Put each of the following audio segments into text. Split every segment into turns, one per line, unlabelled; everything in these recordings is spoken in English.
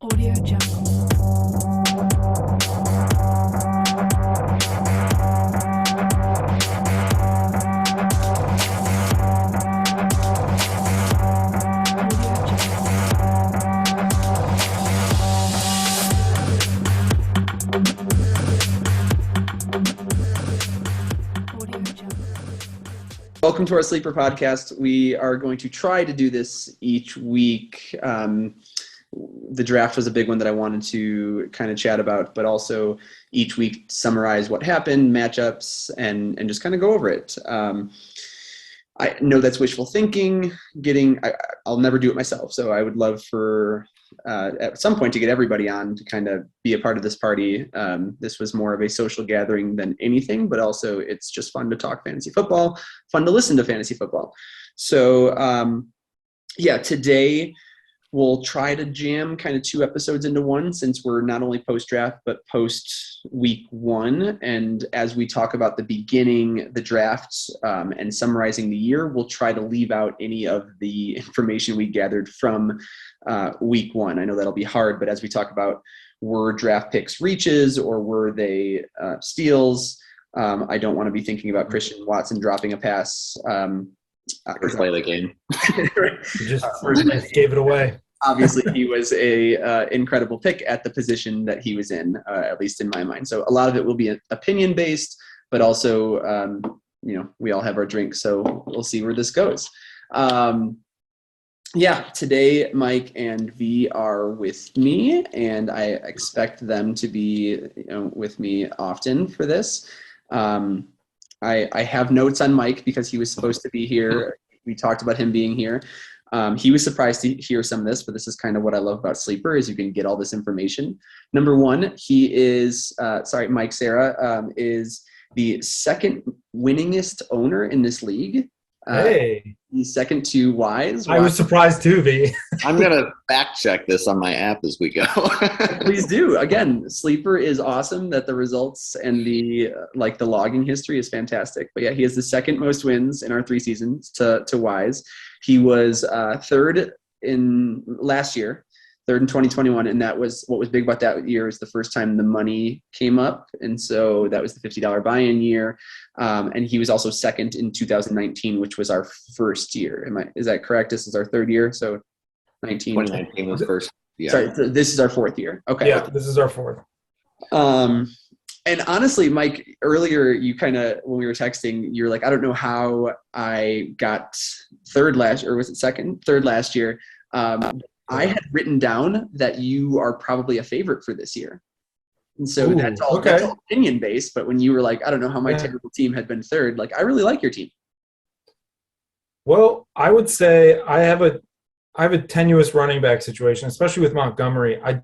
Audio Jungle.
Welcome to our Sleeper podcast. We are going to try to do this each week. The draft was a big one that I wanted to kind of chat about, but also each week summarize what happened, matchups, and just kind of go over it. I know that's wishful thinking. I'll never do it myself, so I would love for at some point to get everybody on to kind of be a part of this party. This was more of a social gathering than anything, but also it's just fun to talk fantasy football, fun to listen to fantasy football. So today we'll try to jam kind of two episodes into one, since we're not only post-draft, but post-week one. And as we talk about the beginning, the drafts, and summarizing the year, we'll try to leave out any of the information we gathered from week one. I know that'll be hard, but as we talk about, were draft picks reaches or were they steals? I don't want to be thinking about Christian Watson dropping a pass.
First play of the game.
You just gave it away.
Obviously, he was a incredible pick at the position that he was in, at least in my mind. So a lot of it will be opinion based, but also, we all have our drinks, so we'll see where this goes. Today Mike and V are with me, and I expect them to be with me often for this. I have notes on Mike because he was supposed to be here. We talked about him being here. He was surprised to hear some of this, but this is kind of what I love about Sleeper, is you can get all this information. Number one, he is, Mike Sarah, is the second winningest owner in this league.
Hey.
He's second to Wise.
I was surprised too, V.
I'm going to fact check this on my app as we go.
Please do. Again, Sleeper is awesome that the results and the logging history is fantastic. But yeah, he has the second most wins in our 3 seasons to Wise. He was third in last year, third in 2021. And that was what was big about that year, is the first time the money came up. And so that was the $50 buy-in year. And he was also second in 2019, which was our first year. Is that correct? This is our third year. So
2019 was first. Yeah.
Sorry, so this is our fourth year. Okay.
Yeah, this is our fourth.
And honestly, Mike, earlier you kind of, when we were texting, you're like, I don't know how I got third last, or was it second? Third last year. I had written down that you are probably a favorite for this year. And so that's all opinion based. But when you were like, I don't know how my terrible team had been third, like, I really like your team.
Well, I would say I have a tenuous running back situation, especially with Montgomery. I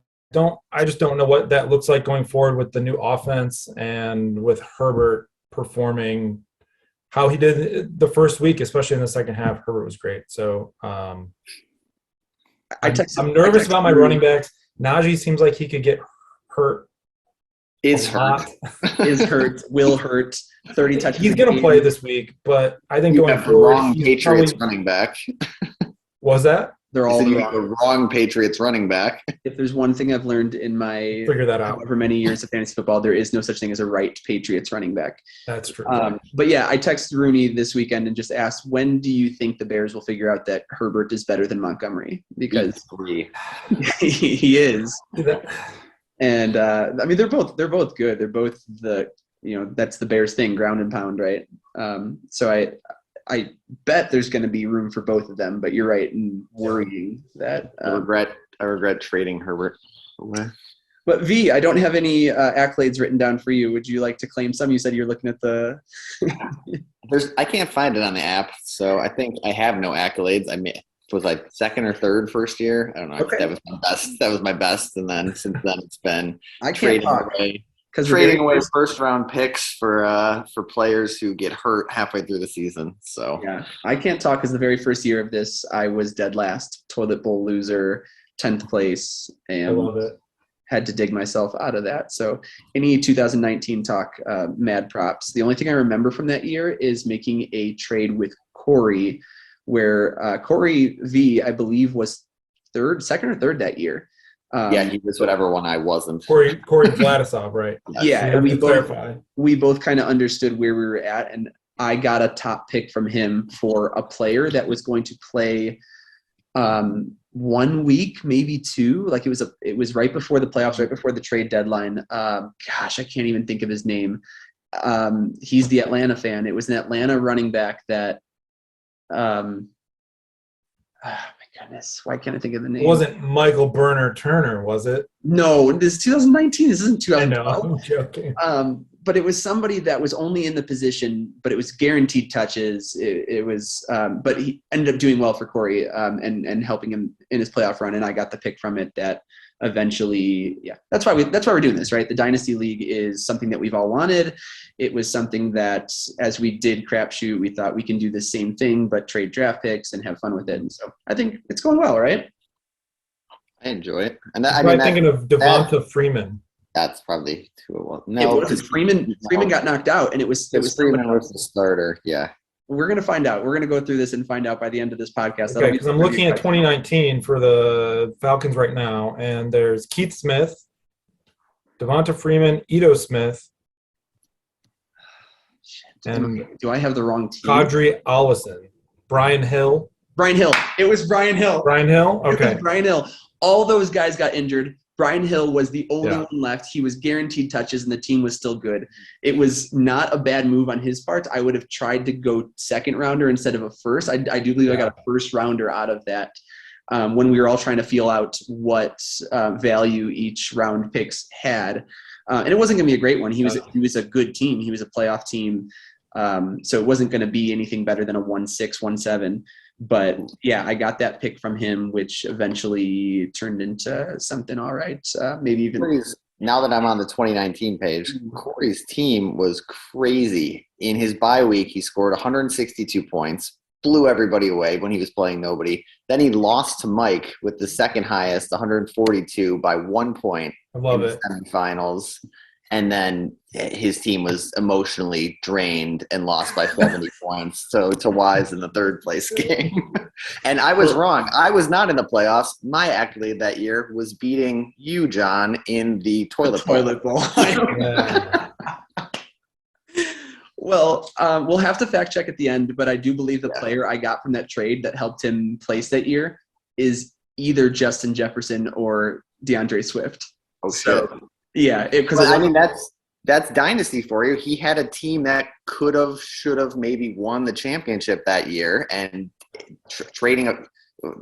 just don't know what that looks like going forward with the new offense and with Herbert performing how he did the first week, especially in the second half. Herbert was great. So I'm nervous about my running backs. Najee seems like he could get hurt.
Is hurt.
Will hurt. 30 touches.
He's going to play this week, but I think going forward,
wrong Patriots running back.
Was that?
They're all
the wrong Patriots running back.
If there's one thing I've learned in my
figure that out
however many years of fantasy football, there is no such thing as a right Patriots running back.
That's true.
But yeah, I texted Rooney this weekend and just asked, when do you think the Bears will figure out that Herbert is better than Montgomery? Because he is. And they're both good. They're both that's the Bears thing, ground and pound, right? So I bet there's going to be room for both of them, but you're right in worrying that.
I regret trading Herbert away.
But V, I don't have any accolades written down for you. Would you like to claim some? You said you're looking at the.
I can't find it on the app, so I think I have no accolades. Was like second or third first year. I don't know.
Okay.
That was my best. That was my best, and then since then it's been
trading
away first round picks for players who get hurt halfway through the season. So
yeah, I can't talk because the very first year of this, I was dead last, toilet bowl loser, 10th place, and
I love it.
Had to dig myself out of that. So any 2019 talk, mad props. The only thing I remember from that year is making a trade with Corey, where Corey V, I believe, was second or third that year.
Yeah, he was whatever one I wasn't.
Corey Vladisov, right?
Yeah, and
clarify.
we both kind of understood where we were at, and I got a top pick from him for a player that was going to play 1 week, maybe 2. Like it was right before the playoffs, right before the trade deadline. Gosh, I can't even think of his name. He's the Atlanta fan. It was an Atlanta running back that oh my goodness, why can't I think of the name?
It wasn't Michael Burner Turner, was it?
No, this is 2019. This isn't
I
2012.
know, I'm joking.
But it was somebody that was only in the position, but it was guaranteed touches. It was, but he ended up doing well for Corey and helping him in his playoff run. And I got the pick from it that eventually, yeah, that's why we're doing this, right? The Dynasty League is something that we've all wanted. It was something that, as we did Crapshoot, we thought we can do the same thing, but trade draft picks and have fun with it. And so I think it's going well, right?
I enjoy it. And
I'm thinking of Devonta Freeman.
That's probably who it was. No,
because Freeman got knocked out, and it was
Freeman was the starter. Yeah,
we're gonna find out. We're gonna go through this and find out by the end of this podcast.
Okay, because I'm looking at 2019 for the Falcons right now, and there's Keith Smith, Devonta Freeman, Ito Smith, and
do I have the wrong team?
Kadri Allison, Brian Hill.
It was Brian Hill.
Brian Hill. Okay.
Brian Hill. All those guys got injured. Brian Hill was the only one left. He was guaranteed touches, and the team was still good. It was not a bad move on his part. I would have tried to go second rounder instead of a first. I do believe I got a first rounder out of that when we were all trying to feel out what value each round picks had. And it wasn't going to be a great one. He was a good team. He was a playoff team. So it wasn't going to be anything better than a 1-6, 1-7. But yeah, I got that pick from him, which eventually turned into something all right. Maybe even
now that I'm on the 2019 page, Corey's team was crazy. In his bye week, he scored 162 points, blew everybody away when he was playing nobody. Then he lost to Mike with the second highest, 142 by 1 point
in the
semifinals. And then his team was emotionally drained and lost by 70 points. So to Wise in the third place game. And I was wrong. I was not in the playoffs. My accolade that year was beating you, John, in the toilet bowl.
Well, we'll have to fact check at the end, but I do believe the player I got from that trade that helped him place that year is either Justin Jefferson or DeAndre Swift.
Oh, shit.
Yeah,
that's dynasty for you. He had a team that could have, should have, maybe won the championship that year, and trading up.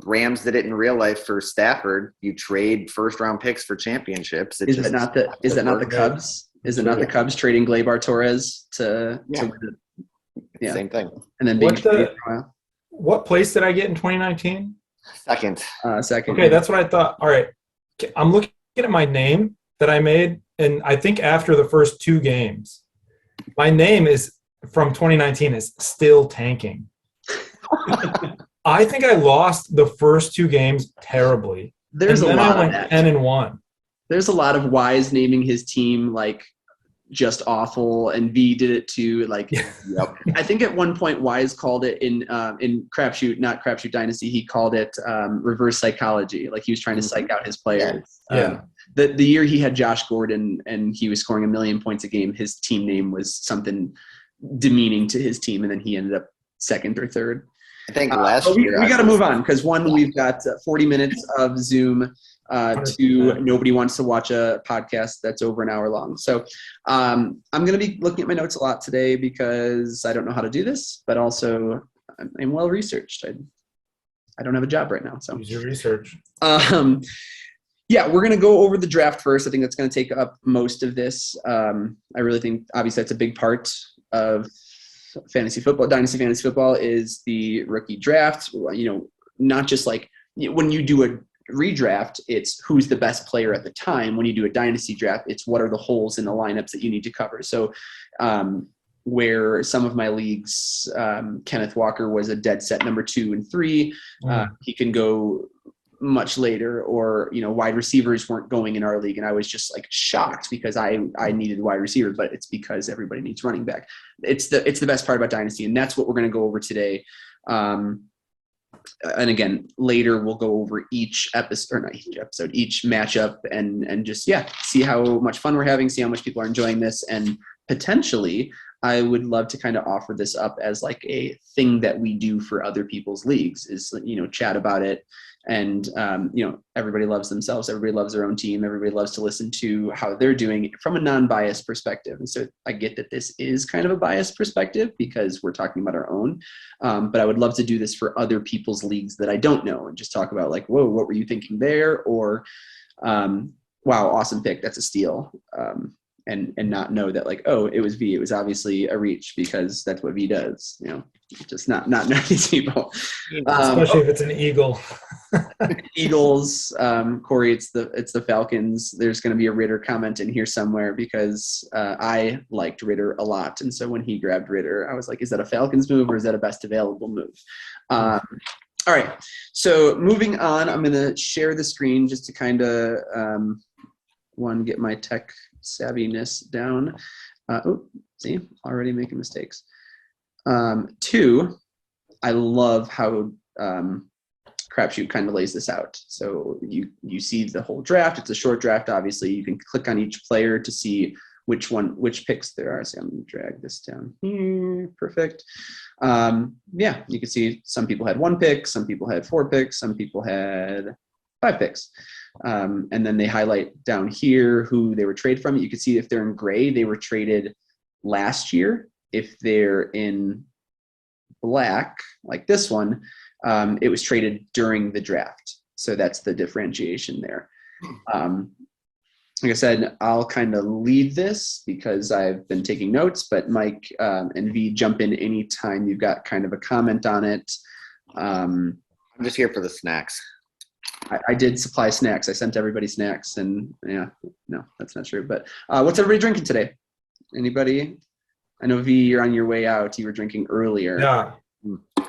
Rams did it in real life for Stafford. You trade first-round picks for championships.
Is that not the Cubs? Is it not the Cubs trading Gleyber Torres to win it?
Same thing.
And then being
what place did I get in 2019?
Second.
Okay, that's what I thought. All right, I'm looking at my name that I made, and I think after the first 2 games, my name is from 2019 is still tanking. I think I lost the first 2 games terribly.
There's a lot of that.
10-1. There's
a lot of Wise naming his team like just awful, and V did it too. Like, I think at one point Wise called it in Crapshoot, not Crapshoot Dynasty. He called it reverse psychology. Like he was trying to psych out his players. The year he had Josh Gordon and he was scoring 1 million points a game, his team name was something demeaning to his team, and then he ended up second or third.
I think last year
we got to move on because we've got 40 minutes of Zoom. 2, nobody wants to watch a podcast that's over an hour long. So I'm going to be looking at my notes a lot today because I don't know how to do this, but also I'm well researched. I don't have a job right now, so
use your research.
Yeah, we're going to go over the draft first. I think that's going to take up most of this. I really think, obviously, that's a big part of fantasy football. Dynasty fantasy football is the rookie draft. You know, not just like when you do a redraft, it's who's the best player at the time. When you do a dynasty draft, it's what are the holes in the lineups that you need to cover. So where some of my leagues, Kenneth Walker was a dead set number 2 and 3. He can go much later, or wide receivers weren't going in our league, and I was just like shocked because I needed wide receiver, but it's because everybody needs running back. It's the best part about dynasty, and that's what we're going to go over today. and again, later we'll go over each episode, or not each episode, each matchup, and just see how much fun we're having, see how much people are enjoying this, and potentially I would love to kind of offer this up as like a thing that we do for other people's leagues, is, chat about it. And, everybody loves themselves. Everybody loves their own team. Everybody loves to listen to how they're doing from a non-biased perspective. And so I get that this is kind of a biased perspective because we're talking about our own. But I would love to do this for other people's leagues that I don't know, and just talk about like, whoa, what were you thinking there? Or, wow, awesome pick. That's a steal. And not know that like, oh, it was V. It was obviously a reach because that's what V does. Just not know these people.
Especially if it's an Eagle.
Eagles, Corey, it's the Falcons. There's going to be a Ritter comment in here somewhere because I liked Ritter a lot, and so when he grabbed Ritter, I was like, is that a Falcons move or is that a best available move? All right, so moving on, I'm going to share the screen just to kind of get my tech savviness down. See, already making mistakes. 2, I love how Crapshoot kind of lays this out. So you see the whole draft. It's a short draft, obviously. You can click on each player to see which picks there are. So I'm going to drag this down here. Perfect. You can see some people had 1 pick, some people had 4 picks, some people had 5 picks. And then they highlight down here who they were traded from. You can see if they're in gray, they were traded last year. If they're in black, like this one, it was traded during the draft. So that's the differentiation there. Like I said, I'll kind of lead this because I've been taking notes, but Mike and V, jump in anytime you've got kind of a comment on it.
I'm just here for the snacks.
I did supply snacks. I sent everybody snacks, and no, that's not true. But what's everybody drinking today? Anybody? I know V, you're on your way out. You were drinking earlier.
Yeah.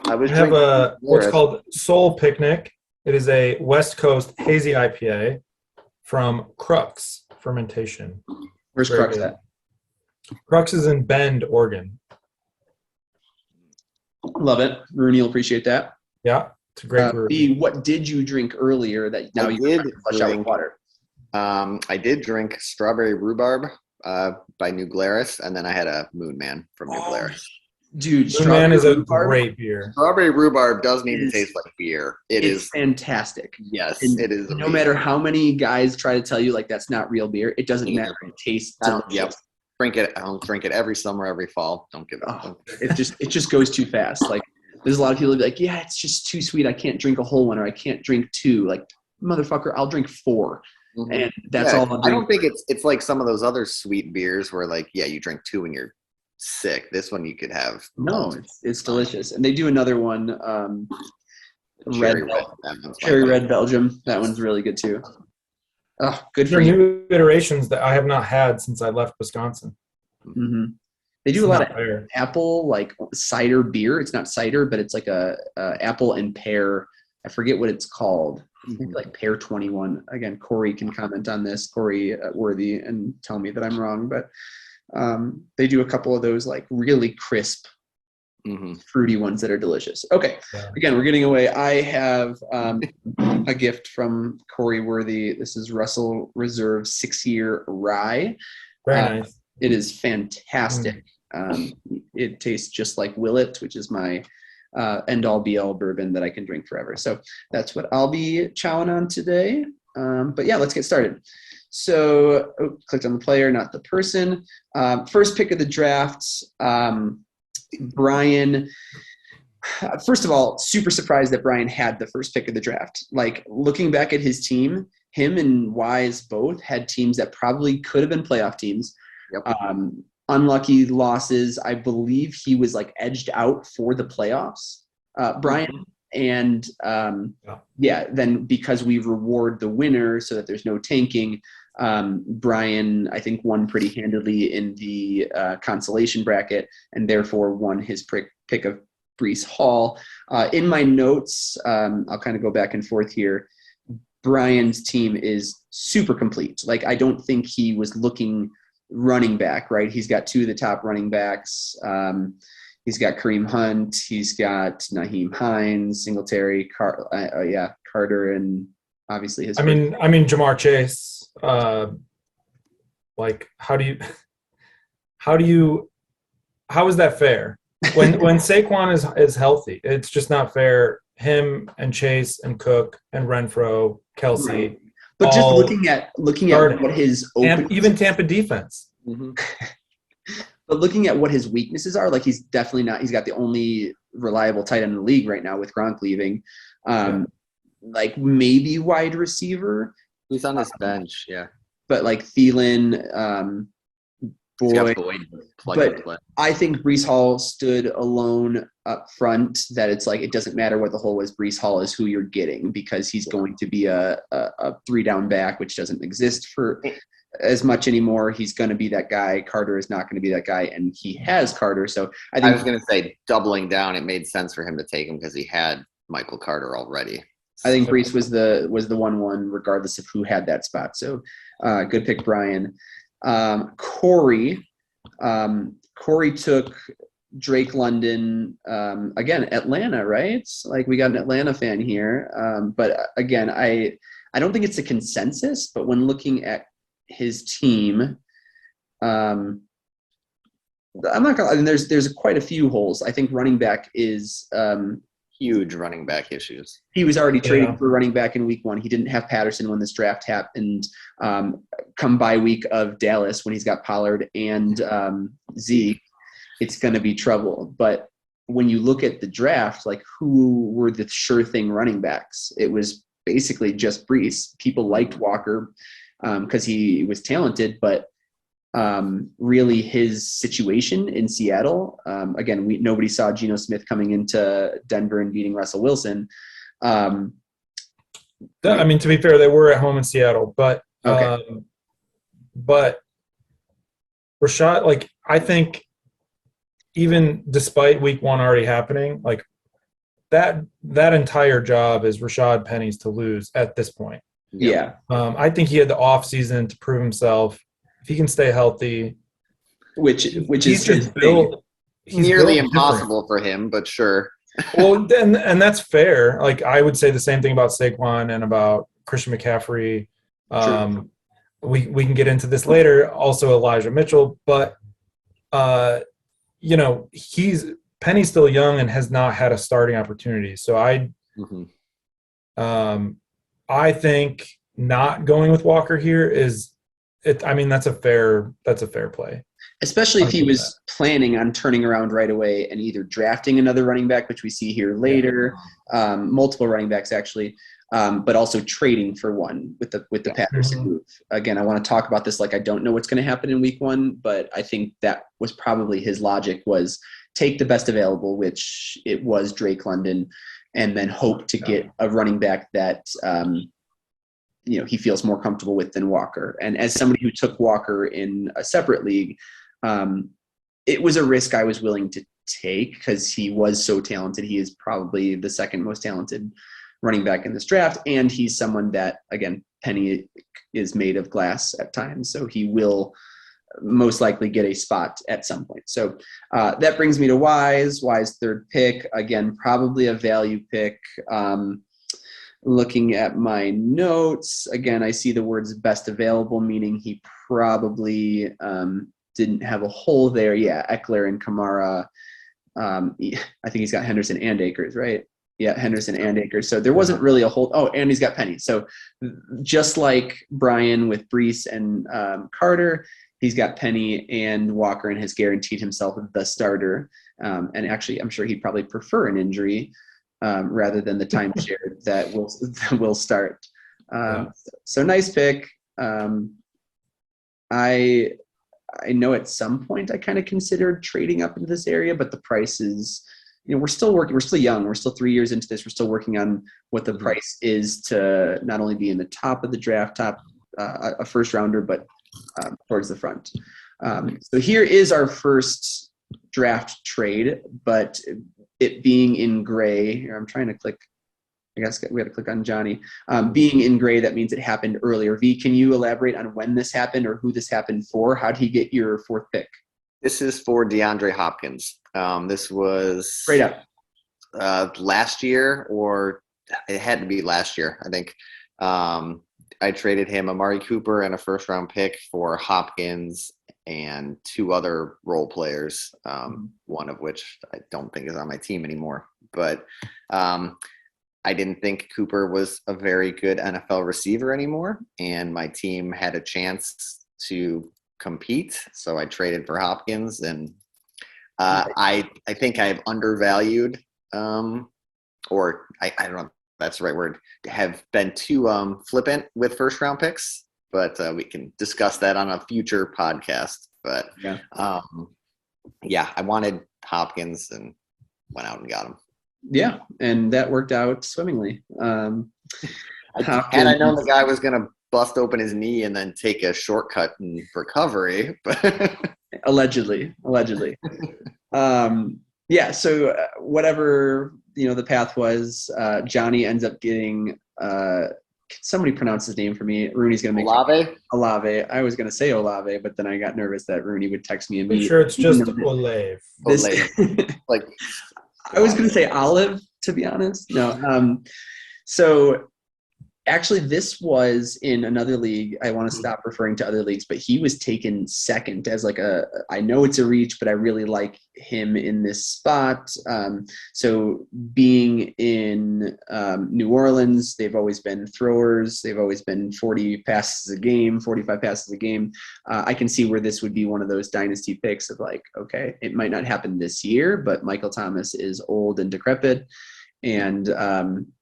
I
have what's called Soul Picnic. It is a West Coast hazy IPA from Crux Fermentation.
Where's Crux at?
Crux is in Bend, Oregon.
Love it. Rooney will appreciate that.
Yeah, it's a great brew.
V, what did you drink earlier that now you did flush out with water?
I did drink Strawberry Rhubarb by New Glarus, and then I had a Moon Man from New Glarus.
Dude,
Moon Man is a great beer.
Strawberry Rhubarb doesn't even taste like beer. It's
fantastic.
Yes,
and
it is.
No matter how many guys try to tell you like that's not real beer, it doesn't matter. It tastes delicious.
Yep. Drink it. I'll drink it every summer, every fall. Don't give up.
It just goes too fast. Like there's a lot of people who be like, yeah, it's just too sweet. I can't drink a whole one, or I can't drink 2. Like, motherfucker, I'll drrink 4. Mm-hmm. And that's all I'll drink.
I don't think it's like some of those other sweet beers where like, yeah, you drink 2 and you're sick. This one you could have.
No, it's delicious. And they do another one, Cherry Red Belgium. That one's really good too. Oh, good for you.
New iterations that I have not had since I left Wisconsin.
Mm-hmm. They do a lot of apple, like cider beer. It's not cider, but it's like a apple and pear. I forget what it's called. Maybe like Pear 21. Again, Corey can comment on this. Corey Worthy, and tell me that I'm wrong. But they do a couple of those like really crisp, fruity ones that are delicious. Okay. Yeah. Again, we're getting away. I have a gift from Corey Worthy. This is Russell Reserve 6-year rye.
Very nice.
It is fantastic. It tastes just like Willet, which is my end-all be-all bourbon that I can drink forever. So that's what I'll be chowing on today. But yeah, let's get started. So clicked on the player, not the person. First pick of the draft, Brian. First of all, super surprised that Brian had the first pick of the draft. Like looking back at his team, him and Wise both had teams that probably could have been playoff teams. Yep. Unlucky losses. I believe he was like edged out for the playoffs, Brian. And then because we reward the winner so that there's no tanking, Brian, I think, won pretty handily in the consolation bracket and therefore won his pick of Breece Hall. In my notes, I'll kind of go back and forth here. Brian's team is super complete. Like, I don't think he was looking running back, right? He's got 2 of the top running backs. He's got Kareem Hunt. He's got Naheem Hines, Singletary, Carter, and obviously his.
I mean, Jamar Chase. Like, how is that fair? When Saquon is healthy, it's just not fair. Him and Chase and Cook and Renfro, Kelsey.
Right. But just looking at what his
even Tampa defense.
Mm-hmm. But looking at what his weaknesses are, like he's definitely not. He's got the only reliable tight end in the league right now with Gronk leaving. Like maybe wide receiver.
He's on his bench, yeah.
But like Thielen, Boyd. But I think Breece Hall stood alone up front. That it's like it doesn't matter what the hole is. Breece Hall is who you're getting because he's going to be a 3-down back, which doesn't exist for as much anymore. He's going to be that guy. Carter is not going to be that guy, and he has Carter. So I
was going to say doubling down. It made sense for him to take him because he had Michael Carter already.
I think Breece was the 1-1 regardless of who had that spot. So good pick, Brian. Corey took Drake London, again, Atlanta, right? Like we got an Atlanta fan here. But again, I don't think it's a consensus, but when looking at his team, I'm not gonna, there's quite a few holes. I think running back is,
huge running back issues.
He was already traded for running back in week 1. He didn't have Patterson when this draft happened. Come by week of Dallas when he's got Pollard and Zeke, it's going to be trouble. But when you look at the draft, like who were the sure thing running backs? It was basically just Breece. People liked Walker because he was talented, but really his situation in Seattle, again, nobody saw Geno Smith coming into Denver and beating Russell Wilson.
I mean, to be fair, they were at home in Seattle, but but Rashad, like I think even despite week 1 already happening, like that entire job is Rashad Penny's to lose at this point.
Yeah.
I think he had the off season to prove himself. If he can stay healthy,
which is
just built,
nearly impossible for him, but sure.
Well, and that's fair. Like I would say the same thing about Saquon and about Christian McCaffrey. We can get into this later. Also Elijah Mitchell, but Penny's still young and has not had a starting opportunity. So I think not going with Walker here is. That's a fair play.
Especially if he was planning on turning around right away and either drafting another running back, which we see here later, multiple running backs actually, but also trading for one with the Patterson move. Again, I want to talk about this like I don't know what's going to happen in week 1, but I think that was probably his logic was take the best available, which it was Drake London, and then hope to get a running back that he feels more comfortable with than Walker. And as somebody who took Walker in a separate league, it was a risk I was willing to take because he was so talented. He is probably the second most talented running back in this draft. And he's someone that, again, Penny is made of glass at times. So he will most likely get a spot at some point. So that brings me to Wise third pick. Again, probably a value pick. Looking at my notes, again, I see the words best available, meaning he probably didn't have a hole there. Yeah, Eckler and Kamara. I think he's got Henderson and Akers, right? Yeah, Henderson and Akers. So there wasn't really a hole. Oh, and he's got Penny. So just like Brian with Breece and Carter, he's got Penny and Walker and has guaranteed himself the starter. And actually, I'm sure he'd probably prefer an injury rather than the timeshare that will start. So nice pick. I know at some point I kind of considered trading up into this area, but the price is, we're still working. We're still young. We're still 3 years into this. We're still working on what the price is to not only be in the top of the draft, a first rounder, but towards the front. So here is our first draft trade, but it being in gray, here I'm trying to click, I guess we had to click on Johnny. Being in gray, that means it happened earlier. V, can you elaborate on when this happened or who this happened for? How did he get your 4th pick?
This is for DeAndre Hopkins. This was
Straight up.
last year, or it had to be last year, I think. I traded him Amari Cooper and a first-round pick for Hopkins and 2 other role players, one of which I don't think is on my team anymore. But I didn't think Cooper was a very good NFL receiver anymore, and my team had a chance to compete, so I traded for Hopkins. And I think I've undervalued, or I don't know if that's the right word, have been too flippant with first-round picks, but we can discuss that on a future podcast. But I wanted Hopkins and went out and got him.
Yeah, and that worked out swimmingly.
Had I known the guy was going to bust open his knee and then take a shortcut in recovery, but
allegedly. So whatever the path was, Johnny ends up getting. Somebody pronounce his name for me. Rooney's going to make Olave. I was going to say Olave, but then I got nervous that Rooney would text me immediately.
Sure, it's just Olave.
Like
I was going to say Olive, to be honest. No. So actually, this was in another league. I want to stop referring to other leagues, but he was taken second as I know it's a reach, but I really like him in this spot. So being in New Orleans, they've always been throwers. They've always been 40 passes a game, 45 passes a game. I can see where this would be one of those dynasty picks of okay, it might not happen this year, but Michael Thomas is old and decrepit. And,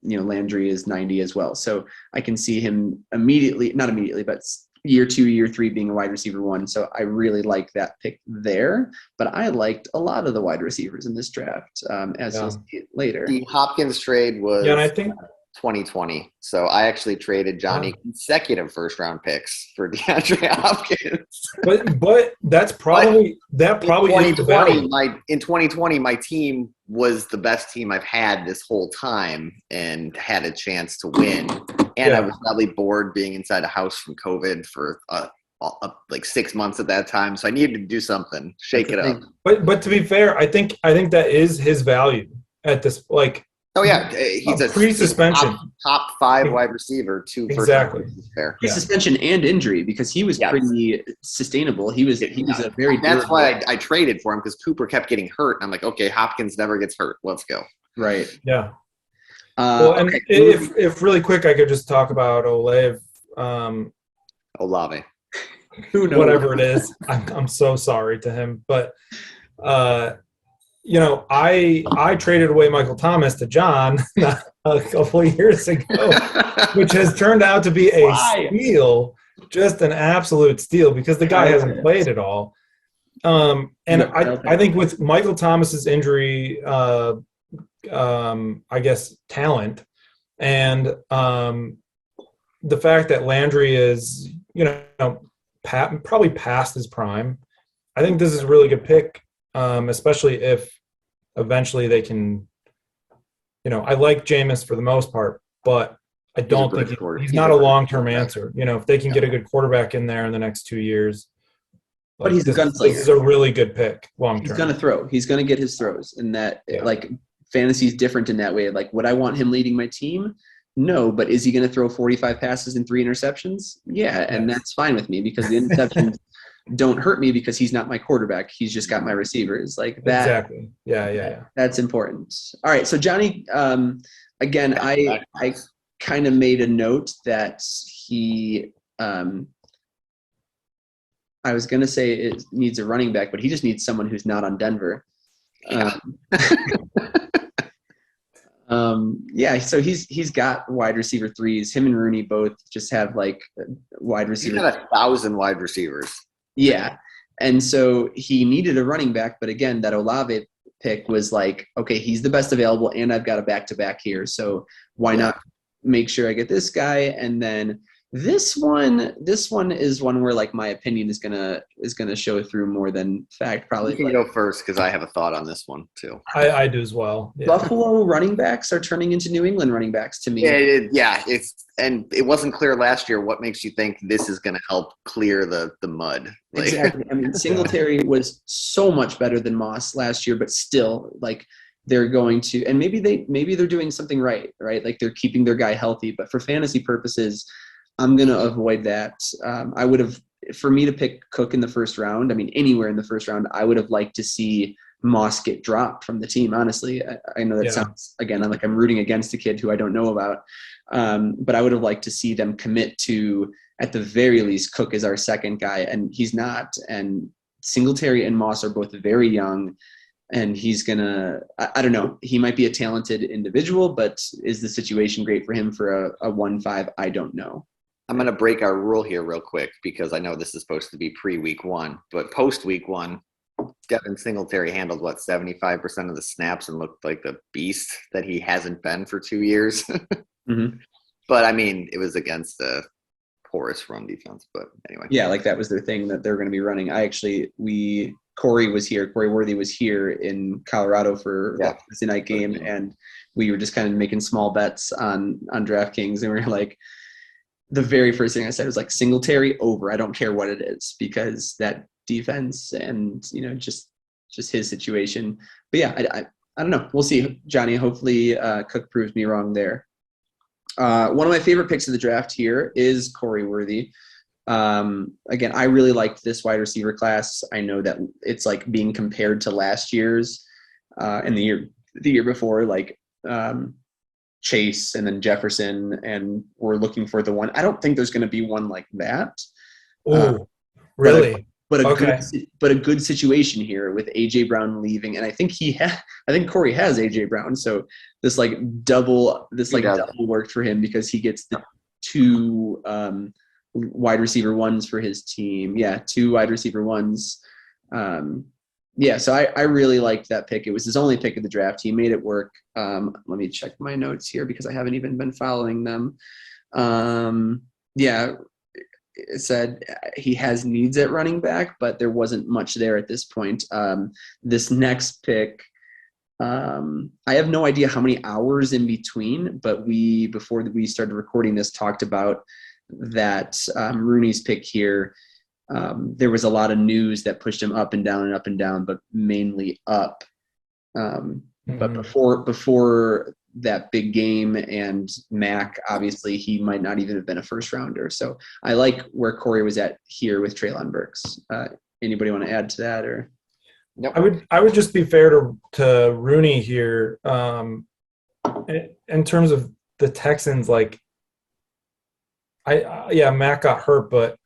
Landry is 90 as well. So I can see him not immediately, but year 2, year 3 being a wide receiver 1. So I really like that pick there, but I liked a lot of the wide receivers in this draft, you'll see it later.
The Hopkins trade was
and I think
2020. So I actually traded Johnny consecutive first-round picks for DeAndre Hopkins.
But that's probably is the value.
In 2020, my team was the best team I've had this whole time and had a chance to win. And I was probably bored being inside a house from COVID for 6 months at that time. So I needed to do something, shake it up.
But to be fair, I think that is his value at this
Oh yeah, he's a
pre-suspension
top 5 wide receiver.
Exactly.
Pre-suspension and injury, because he was pretty sustainable. He was a very.
That's why I traded for him, because Cooper kept getting hurt. And I'm like, okay, Hopkins never gets hurt. Let's go.
Right.
Yeah. And if really quick, I could just talk about Olave.
Olave.
Who knows?
Whatever it is, I'm so sorry to him, but. I traded away Michael Thomas to John a couple of years ago, which has turned out to be a steal, just an absolute steal, because the guy hasn't played at all. I think with Michael Thomas's injury, I guess talent, and the fact that Landry is, probably past his prime, I think this is a really good pick. Especially if eventually they can, I like Jameis for the most part, but I don't think he's not a long-term answer. If they can get a good quarterback in there in the next 2 years.
But he's a gunslinger.
This is a really good pick long-term.
He's going to throw. He's going to get his throws. And that, fantasy is different in that way. Would I want him leading my team? No, but is he going to throw 45 passes and 3 interceptions? Yeah, and that's fine with me, because the interceptions don't hurt me, because he's not my quarterback. He's just got my receivers that.
Exactly. Yeah.
That's important. All right. So Johnny, again, I kind of made a note that he, I was going to say it needs a running back, but he just needs someone who's not on Denver. So he's got wide receiver 3s. Him and Rooney both just have wide receiver.
He's got 1,000 wide receivers.
Yeah. And so he needed a running back, but again, that Olave pick was okay, he's the best available, and I've got a back-to-back here. So why not make sure I get this guy? And then This one is one where like my opinion is gonna show through more than fact. Probably.
You can go first because I have a thought on this one too.
I do as well. Yeah.
Buffalo running backs are turning into New England running backs to me.
Yeah, it wasn't clear last year. What makes you think this is going to help clear the mud? Like,
Exactly. I mean, Singletary was so much better than Moss last year, but still, like they're going to, and maybe they're doing something right? Like they're keeping their guy healthy. But for fantasy purposes, I'm going to avoid that. I would have, for me to pick Cook in the first round, I mean, anywhere in the first round, I would have liked to see Moss get dropped from the team. Honestly, I know that sounds, again, I'm rooting against a kid who I don't know about. But I would have liked to see them commit to, at the very least, Cook is our second guy, and he's not. And Singletary and Moss are both very young, and he's gonna, I don't know, he might be a talented individual, but is the situation great for him for a 1-5? I don't know.
I'm going to break our rule here real quick because I know this is supposed to be pre-week 1, but post-week 1, Devin Singletary handled 75% of the snaps and looked like the beast that he hasn't been for 2 years.
Mm-hmm.
But I mean, it was against a porous run defense. But anyway,
yeah, like that was their thing that they're going to be running. Corey Worthy was here in Colorado for the Wednesday night game, and we were just kind of making small bets on DraftKings, and we were like, the very first thing I said was like Singletary over. I don't care what it is, because that defense and just his situation. But yeah, I don't know. We'll see, Johnny. Hopefully Cook proves me wrong there. One of my favorite picks of the draft here is Corey Worthy. Again, I really liked this wide receiver class. I know that it's like being compared to last year's and the year before, like Chase and then Jefferson, and we're looking for the one. I don't think there's going to be one like that.
Oh, really?
But a good situation here with AJ Brown leaving, and I think Corey has AJ Brown, so this double worked for him because he gets the 2 wide receiver ones for his team. Yeah, 2 wide receiver ones. So I really liked that pick. It was his only pick of the draft. He made it work. Let me check my notes here because I haven't even been following them. It said he has needs at running back, but there wasn't much there at this point. This next pick, I have no idea how many hours in between, but before we started recording this, talked about that Rooney's pick here. There was a lot of news that pushed him up and down, but mainly up. But before that big game and Mac, obviously he might not even have been a first rounder. So I like where Corey was at here with Treylon Burks. Anybody want to add to that? Or
nope. I would just be fair to Rooney here. In terms of the Texans, like Mac got hurt, but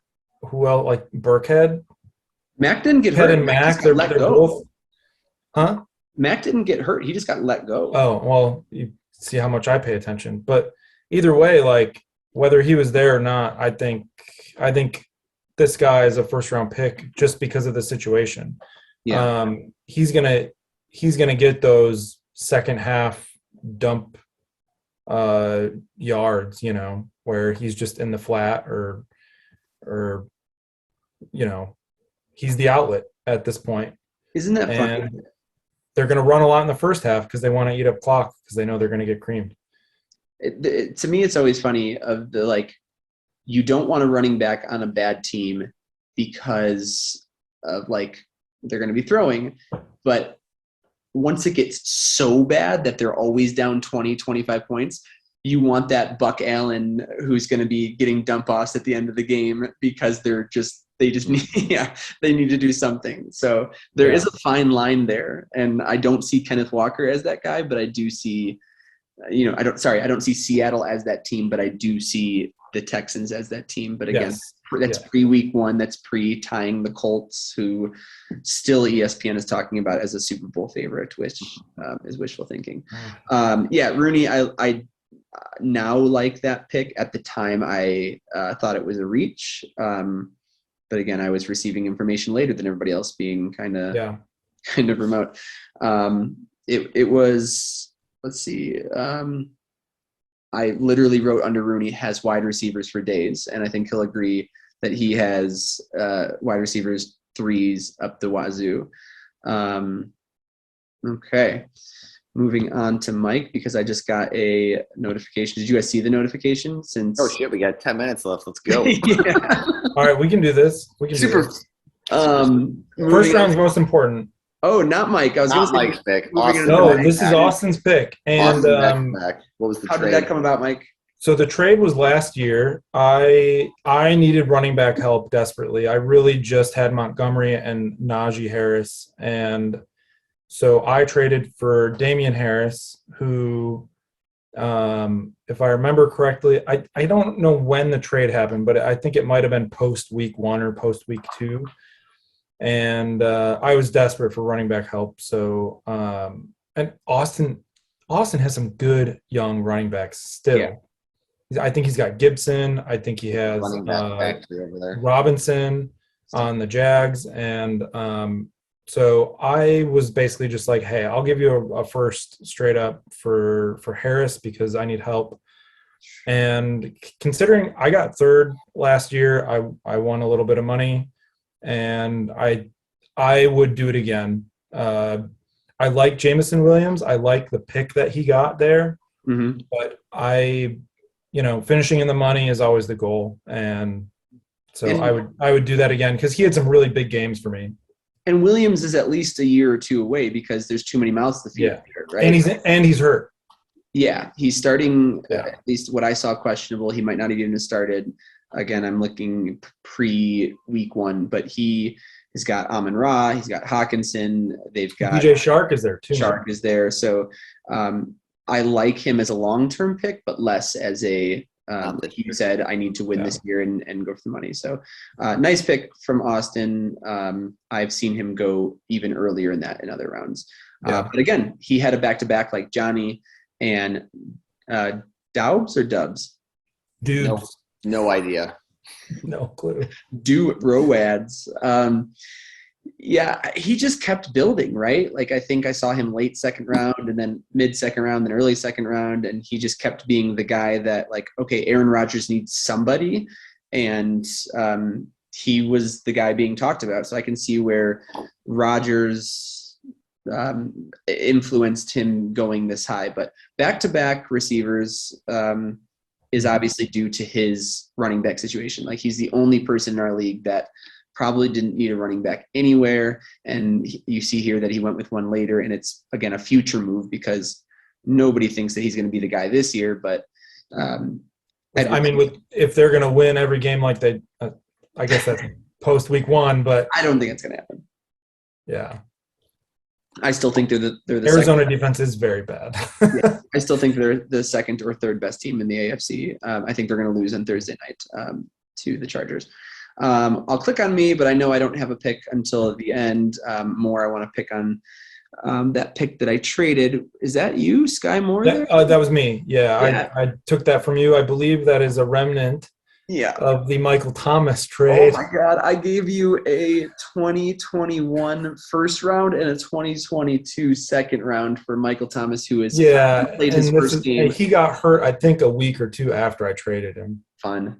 who else? Like Burkhead?
Mac didn't get hurt.
And Mac, they're both. Huh?
Mac didn't get hurt. He just got let go.
Oh, well, you see how much I pay attention. But either way, like whether he was there or not, I think this guy is a first round pick just because of the situation. Yeah. He's gonna get those second half dump yards, where he's just in the flat or he's the outlet at this point.
Isn't that funny?
They're going to run a lot in the first half because they want to eat up clock because they know they're going to get creamed.
To me, it's always funny of the you don't want a running back on a bad team because of they're going to be throwing, but once it gets so bad that they're always down 20, 25 points, you want that Buck Allen who's going to be getting dump offs at the end of the game because they need to do something. So there is a fine line there, and I don't see Kenneth Walker as that guy, but I do see, I don't see Seattle as that team, but I do see the Texans as that team. But again, that's pre-week 1. That's pre-tying the Colts, who still ESPN is talking about as a Super Bowl favorite, which is wishful thinking. Rooney, I now like that pick. At the time, I thought it was a reach. But again, I was receiving information later than everybody else, being kind of remote. It was, let's see. I literally wrote under Rooney has wide receivers for days, and I think he'll agree that he has wide receivers threes up the wazoo. Okay, moving on to Mike, because I just got a notification. Did you guys see the notification? Since
Oh shit, we got 10 minutes left. Let's go.
Yeah.
All right, we can do this. We can
Super.
do this.
Moving
First round's
on.
most important.
Oh, not Mike. I was
Not
going to say
Mike's pick.
moving
Austin.
on to
No,
Mike.
this is Austin's pick. And
Austin back. What was the
How
trade?
did that come about, Mike?
so the trade was last year. I needed running back help desperately. I really just had Montgomery and Najee Harris. And so I traded for Damian Harris, who, if I remember correctly, I don't know when the trade happened, but I think it might have been post week 1 or post week 2. And I was desperate for running back help. So, and Austin has some good young running backs still.
Yeah.
I think he's got Gibson. I think he has
Running back factory over there.
Robinson on the Jags. And so I was basically just like, hey, I'll give you a first straight up for Harris because I need help. And considering I got third last year, I won a little bit of money. And I would do it again. I like Jameson Williams. I like the pick that he got there.
Mm-hmm.
But finishing in the money is always the goal. And so I would do that again because he had some really big games for me.
And Williams is at least a year or two away because there's too many mouths to feed.
Yeah.
Here, right?
And he's hurt.
Yeah, he's starting.
Yeah.
At least what I saw questionable. He might not even have started. Again, I'm looking pre-week 1, but he has got Amon-Ra. He's got Hawkinson. They've got
DJ Shark is there too.
Shark is there. So I like him as a long-term pick, but less as a like you said, I need to win this year and go for the money. So nice pick from Austin. I've seen him go even earlier in other rounds. But again, he had a back-to-back like Johnny and Daubs or Dubs?
Dudes.
No idea.
No clue.
Do Rowads. He just kept building, right? Like I think I saw him late second round and then mid second round, then early second round. And he just kept being the guy that like, okay, Aaron Rodgers needs somebody. And he was the guy being talked about. So I can see where Rodgers influenced him going this high, but back-to-back receivers is obviously due to his running back situation. Like he's the only person in our league that probably didn't need a running back anywhere. And you see here that he went with one later, and it's again a future move because nobody thinks that he's going to be the guy this year. But
if they're going to win every game like they, I guess that's post week 1, but
I don't think it's going to happen.
Yeah.
I still think they're the
Arizona defense is very bad.
Yeah, I still think they're the second or third best team in the AFC. I think they're going to lose on Thursday night to the Chargers. I'll click on me, but I know I don't have a pick until the end. More, I want to pick on that pick that I traded. Is that you, Sky Moore?
That was me. Yeah. I took that from you. I believe that is a remnant of the Michael Thomas trade.
Oh my God. I gave you a 2021 first round and a 2022 second round for Michael Thomas, who has played his first game.
He got hurt, I think, a week or two after I traded him.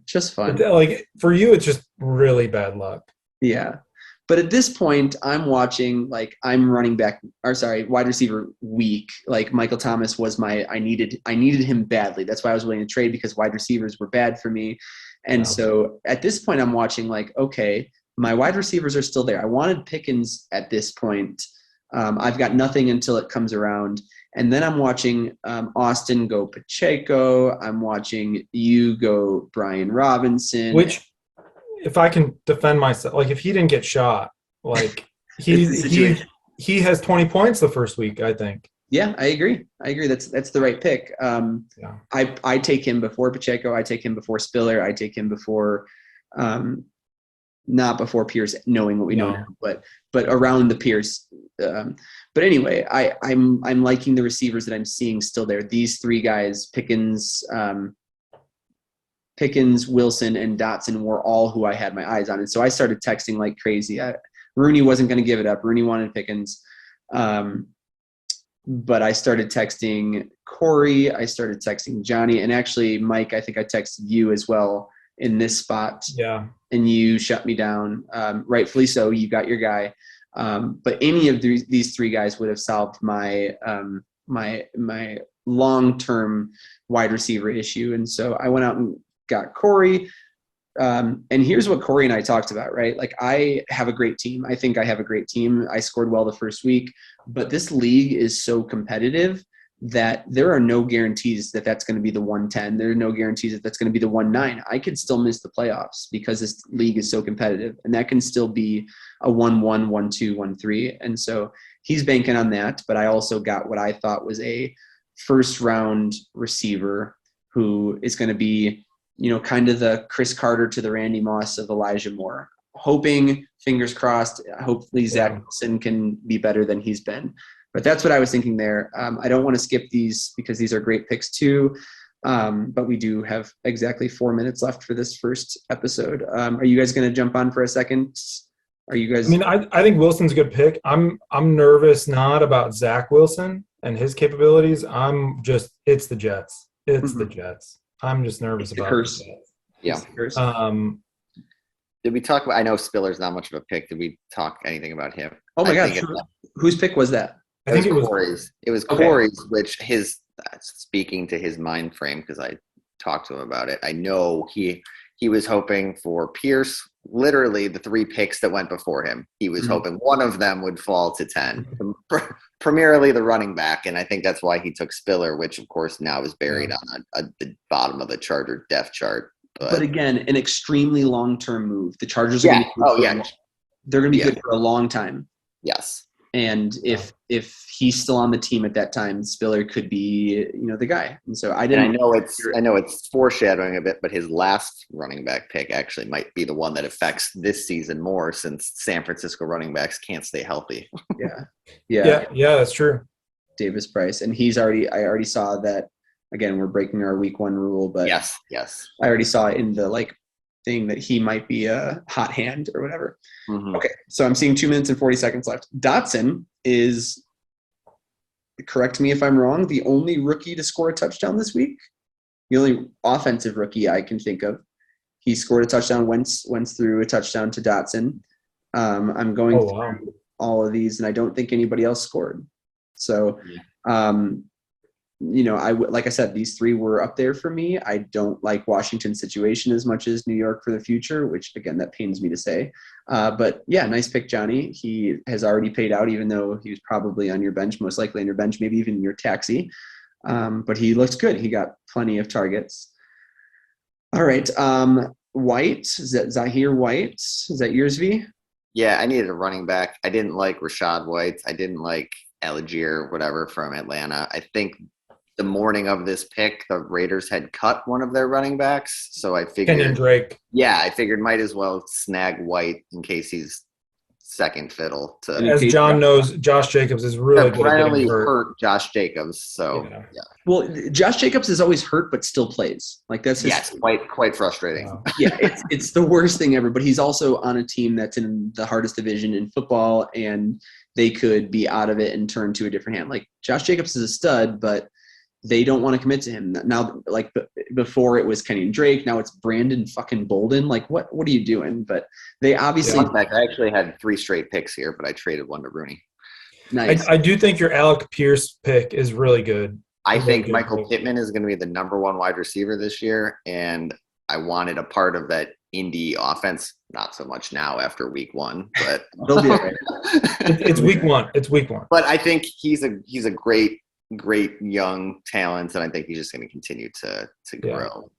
Just fun.
But, like for you, it's just really bad luck.
Yeah. But at this point, I'm watching, like, I'm running back, wide receiver weak. Like, Michael Thomas was I needed him badly. That's why I was willing to trade, because wide receivers were bad for me. And so at this point, I'm watching, like, okay, my wide receivers are still there. I wanted Pickens at this point. I've got nothing until it comes around. And then I'm watching Austin go Pacheco. I'm watching you go Brian Robinson.
Which, if I can defend myself, like if he didn't get shot, like he has 20 points the first week, I think.
Yeah, I agree. That's the right pick. I take him before Pacheco. I take him before Spiller. I take him before, not before Pierce, knowing what we know now, but around the Pierce. But anyway, I'm liking the receivers that I'm seeing still there. These three guys, Pickens, Wilson, and Dotson were all who I had my eyes on. And so I started texting like crazy. Rooney wasn't going to give it up. Rooney wanted Pickens. but I started texting Corey, I started texting Johnny, and actually, Mike, I think I texted you as well in this spot.
Yeah.
And you shut me down. Rightfully so. You got your guy. But any of these three guys would have solved my my long-term wide receiver issue. And so I went out and got Corey. And here's what Corey and I talked about, right? Like, I have a great team. I think I have a great team. I scored well the first week, but this league is so competitive that there are no guarantees that that's going to be the 110. There are no guarantees that that's going to be the 19. I could still miss the playoffs because this league is so competitive, and that can still be a 1-1, 1-2, 1-3. And so he's banking on that. But I also got what I thought was a first round receiver who is going to be, kind of the Chris Carter to the Randy Moss of Elijah Moore. Hoping, fingers crossed, hopefully Zach Wilson can be better than he's been. But that's what I was thinking there. I don't want to skip these because these are great picks too. But we do have exactly 4 minutes left for this first episode. Are you guys going to jump on for a second? Are you guys?
I mean, I think Wilson's a good pick. I'm nervous not about Zach Wilson and his capabilities. It's the Jets. It's the Jets. I'm just nervous about the Jets.
Yeah. Did we talk about? I know Spiller's not much of a pick. Did we talk anything about him?
Oh my God! Whose pick was that?
I think it was Corey's. It was Corey's, which speaking to his mind frame, because I talked to him about it. I know he was hoping for Pierce. Literally, the 3 picks that went before him, he was hoping one of them would fall to 10. Primarily the running back, and I think that's why he took Spiller, which of course now is buried on the bottom of the Charger depth chart.
But again, an extremely long-term move. The Chargers are going to be they're going to be good for a long time.
Yes.
And if he's still on the team at that time, Spiller could be, the guy. And so I know
it's foreshadowing a bit, but his last running back pick actually might be the one that affects this season more, since San Francisco running backs can't stay healthy.
Yeah,
that's true.
Davis Price, and I already saw that. Again, we're breaking our week 1 rule, but
yes,
I already saw it in the thing that he might be a hot hand or whatever. Okay, so I'm seeing 2 minutes and 40 seconds left. Dotson is, correct me if I'm wrong, the only rookie to score a touchdown this week. The only offensive rookie I can think of. He scored a touchdown. Wentz threw a touchdown to Dotson. I'm going through all of these, and I don't think anybody else scored. So, like I said, these 3 were up there for me. I don't like Washington's situation as much as New York for the future, which, again, that pains me to say. But, yeah, nice pick, Johnny. He has already paid out, even though he was probably on your bench, most likely on your bench, maybe even your taxi. But he looks good. He got plenty of targets. All right. White, is that Zahir White? Is that yours, V?
Yeah, I needed a running back. I didn't like Rashad White. I didn't like Algier, whatever, from Atlanta. I think the morning of this pick, the Raiders had cut one of their running backs, so I figured
Kenyon Drake.
Yeah, I figured might as well snag White in case he's second fiddle.
As John knows, Josh Jacobs is really good at getting
hurt Josh Jacobs. So yeah.
Well, Josh Jacobs is always hurt but still plays. That's
quite frustrating.
Wow.
Yeah, it's the worst thing ever. But he's also on a team that's in the hardest division in football, and they could be out of it and turn to a different hand. Josh Jacobs is a stud, but they don't want to commit to him now. Before it was Kenyon Drake, now it's Brandon fucking Bolden. What are you doing? But they obviously.
I actually had 3 straight picks here, but I traded one to Rooney.
Nice. I do think your Alec Pierce pick is really good.
I think Michael Pittman is going to be the number 1 wide receiver this year, and I wanted a part of that Indy offense. Not so much now after week 1, but
they'll be all right.
It's week 1. It's week 1.
But I think he's a great young talent, and I think he's just going to continue to grow.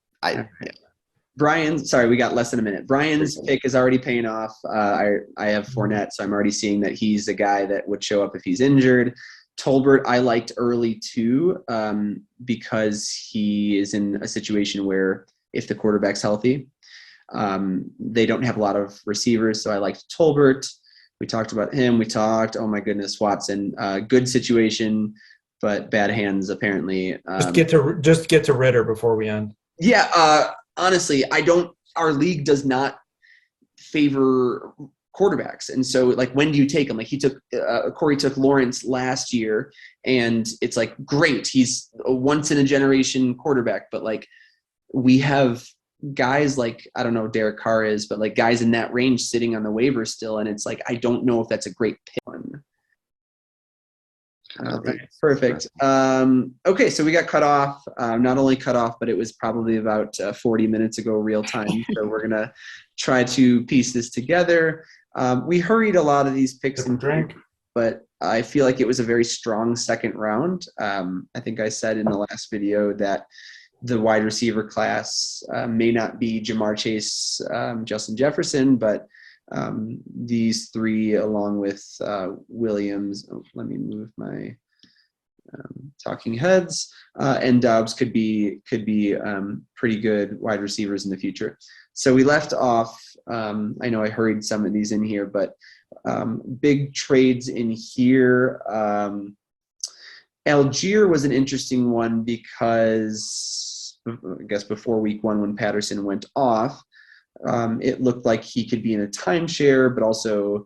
Brian, sorry, we got less than a minute. Brian's pick is already paying off. I have Fournette, so I'm already seeing that he's a guy that would show up if he's injured. Tolbert I liked early too, because he is in a situation where if the quarterback's healthy, they don't have a lot of receivers, so I liked Tolbert. We talked about him. Oh my goodness, Watson. Good situation, but bad hands apparently.
Just get to Ritter before we end.
Yeah, honestly, our league does not favor quarterbacks. And so like, when do you take him? Like Corey took Lawrence last year, and it's like, great, he's a once in a generation quarterback. But like, we have guys like, I don't know, Derek Carr is, but like guys in that range sitting on the waiver still. And it's like, I don't know if that's a great pick one. All right, perfect. Okay, so we got cut off. Not only cut off, but it was probably about 40 minutes ago real time. So we're going to try to piece this together. We hurried a lot of these picks and drink, but I feel like it was a very strong second round. I think I said in the last video that the wide receiver class may not be Jamar Chase, Justin Jefferson, but these three, along with Williams, let me move my talking heads, and Dobbs could be pretty good wide receivers in the future. So we left off, I know I hurried some of these in here, but big trades in here. Algier was an interesting one because I guess before week one, when Patterson went off, it looked like he could be in a timeshare, but also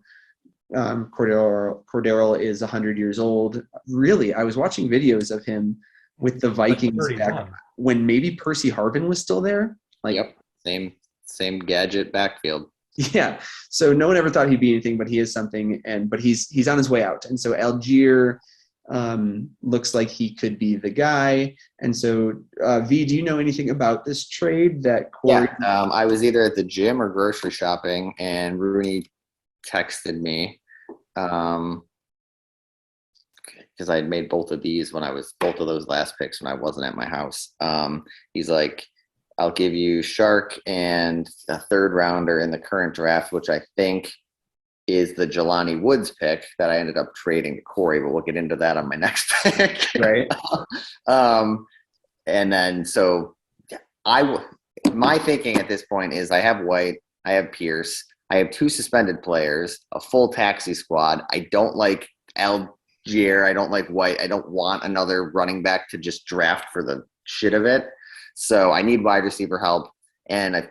Cordero is 100 years old. Really, I was watching videos of him with the Vikings back when maybe Percy Harvin was still there. Like,
yep, same gadget backfield.
Yeah, so no one ever thought he'd be anything, but he is something, but he's on his way out. And so Algier looks like he could be the guy. And so V, do you know anything about this trade that Corey?
Yeah, I was either at the gym or grocery shopping, and Rooney texted me because I had made both of those last picks when I wasn't at my house. He's like, I'll give you Shark and a third rounder in the current draft, which I think is the Jelani Woods pick that I ended up trading to Corey, but we'll get into that on my next pick.
Right.
And then, so my thinking at this point is I have White, I have Pierce, I have two suspended players, a full taxi squad. I don't like Algier. I don't like White. I don't want another running back to just draft for the shit of it. So I need wide receiver help, and I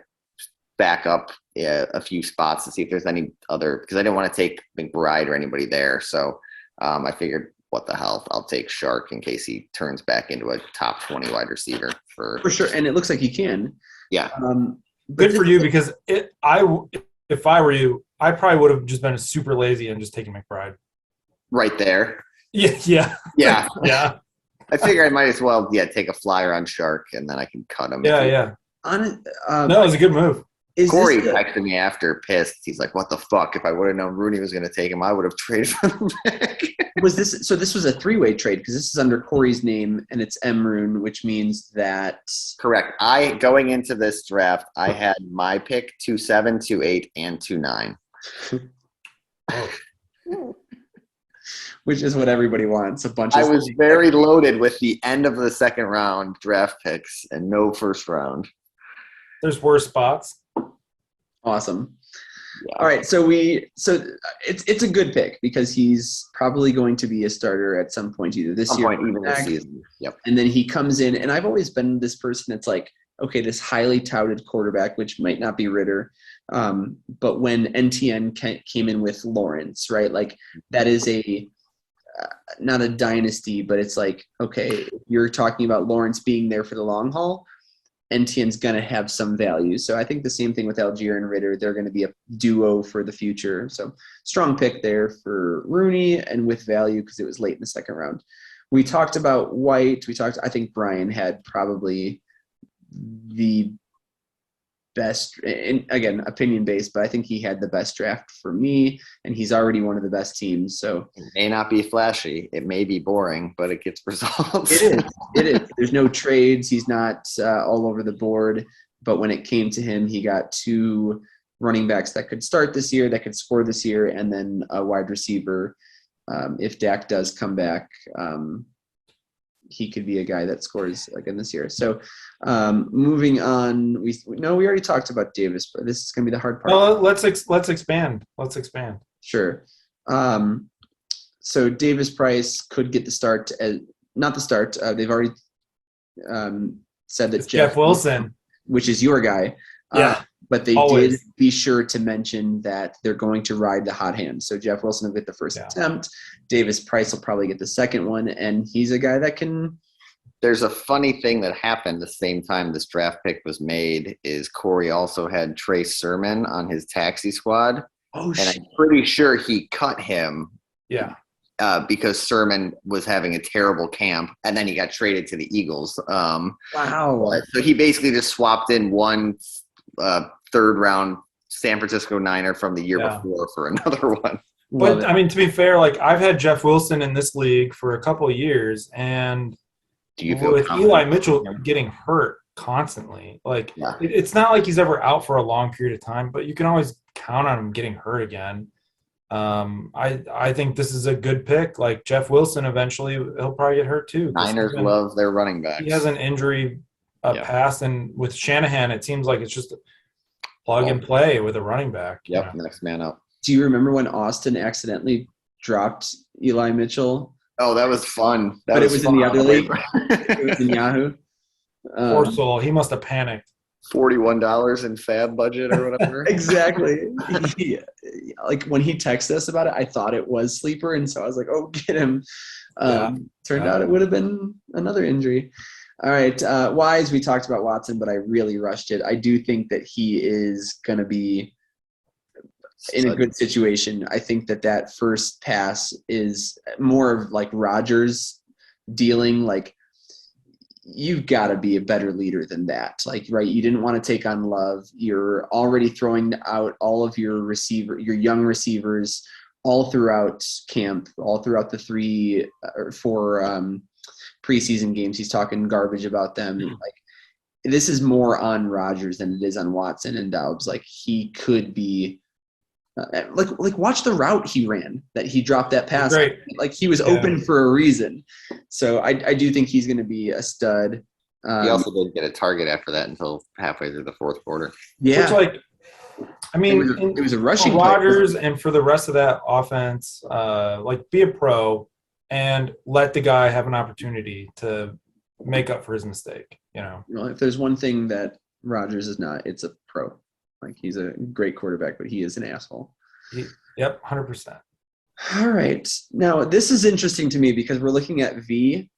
back up a few spots to see if there's any other, because I didn't want to take McBride or anybody there. So I figured, what the hell, I'll take Shark in case he turns back into a top 20 wide receiver for
sure. And it looks like he can.
Yeah.
Good for you, because if I were you, I probably would have just been super lazy and just taken McBride.
Right there.
Yeah. Yeah.
I figure I might as well, take a flyer on Shark, and then I can cut him.
Yeah.
No,
it was a good move.
Corey texted me after, pissed. He's like, what the fuck? If I would have known Rooney was going to take him, I would have traded for him back.
So this was a three-way trade, because this is under Corey's name, and it's Emroon, which means that...
Correct. Going into this draft, I had my pick 2-7, 2-8, and 2-9.
Which is what everybody wants, a bunch of...
I was very loaded with the end of the second round draft picks and no first round.
There's worse spots.
Awesome.
Yeah.
All right, so it's a good pick, because he's probably going to be a starter at some point, either this year or
even this season. Yep.
And then he comes in, and I've always been this person that's like, okay, this highly touted quarterback, which might not be Ritter, but when NTN came in with Lawrence, right? Like, that is not a dynasty, but it's like, okay, you're talking about Lawrence being there for the long haul, NTN's going to have some value. So I think the same thing with Algier and Ritter. They're going to be a duo for the future. So strong pick there for Rooney, and with value because it was late in the second round. We talked about White. I think Brian had probably the best, and again, opinion based, but I think he had the best draft for me, and he's already one of the best teams. So
it may not be flashy, it may be boring, but it gets results.
It is. There's no trades. He's not all over the board. But when it came to him, he got two running backs that could start this year, that could score this year, and then a wide receiver. If Dak does come back, he could be a guy that scores again this year. So moving on, we already talked about Davis, but this is going to be the hard part.
Well, let's expand.
Sure. So Davis Price could get the start, not the start. They've already said that
Jeff Wilson,
which is your guy.
Yeah.
But they
Always.
did be sure to mention that they're going to ride the hot hand. So Jeff Wilson will get the first attempt. Davis Price will probably get the second one, and he's a guy that can.
There's a funny thing that happened the same time this draft pick was made. Is Corey also had Trey Sermon on his taxi squad, and I'm pretty sure he cut him.
Yeah.
Because Sermon was having a terrible camp, and then he got traded to the Eagles.
Wow!
So he basically just swapped in one third-round San Francisco Niner from the year before for another one.
But I mean, to be fair, like I've had Jeff Wilson in this league for a couple of years, and
do you feel
with Eli Mitchell getting hurt constantly, like it's not like he's ever out for a long period of time, but you can always count on him getting hurt again. I think this is a good pick. Like Jeff Wilson, eventually he'll probably get hurt too.
Niners love their running backs.
He has an injury past, and with Shanahan, it seems like it's just plug and play with a running back.
Yep, next man up.
Do you remember when Austin accidentally dropped Eli Mitchell?
Oh, that was fun.
But it was in the other league. It was in Yahoo.
Poor soul. He must have panicked.
$41 in fab budget or whatever.
Exactly. Like when he texted us about it, I thought it was sleeper, and so I was like, "Oh, get him." Turned out it would have been another injury. All right, Wise. We talked about Watson, but I really rushed it. I do think that he is going to be in a good situation. I think that first pass is more of like Rodgers dealing. Like, you've got to be a better leader than that. Like, right, you didn't want to take on Love. You're already throwing out all of your young receivers all throughout camp, all throughout the 3 or 4 preseason games. He's talking garbage about them. Like, this is more on Rodgers than it is on Watson and Doubs. Like, he could be like watch the route he ran that he dropped that pass.
Great.
Like, he was open for a reason. So I do think he's going to be a stud.
He also didn't get a target after that until halfway through the fourth quarter.
Yeah.
Which, like, I mean,
it was a rushing
for Rodgers and for the rest of that offense, like, be a pro and let the guy have an opportunity to make up for his mistake. You know,
if there's one thing that Rodgers is not, it's a pro. Like, he's a great quarterback, but he is an asshole.
Yep, 100%.
All right. Now, this is interesting to me because we're looking at V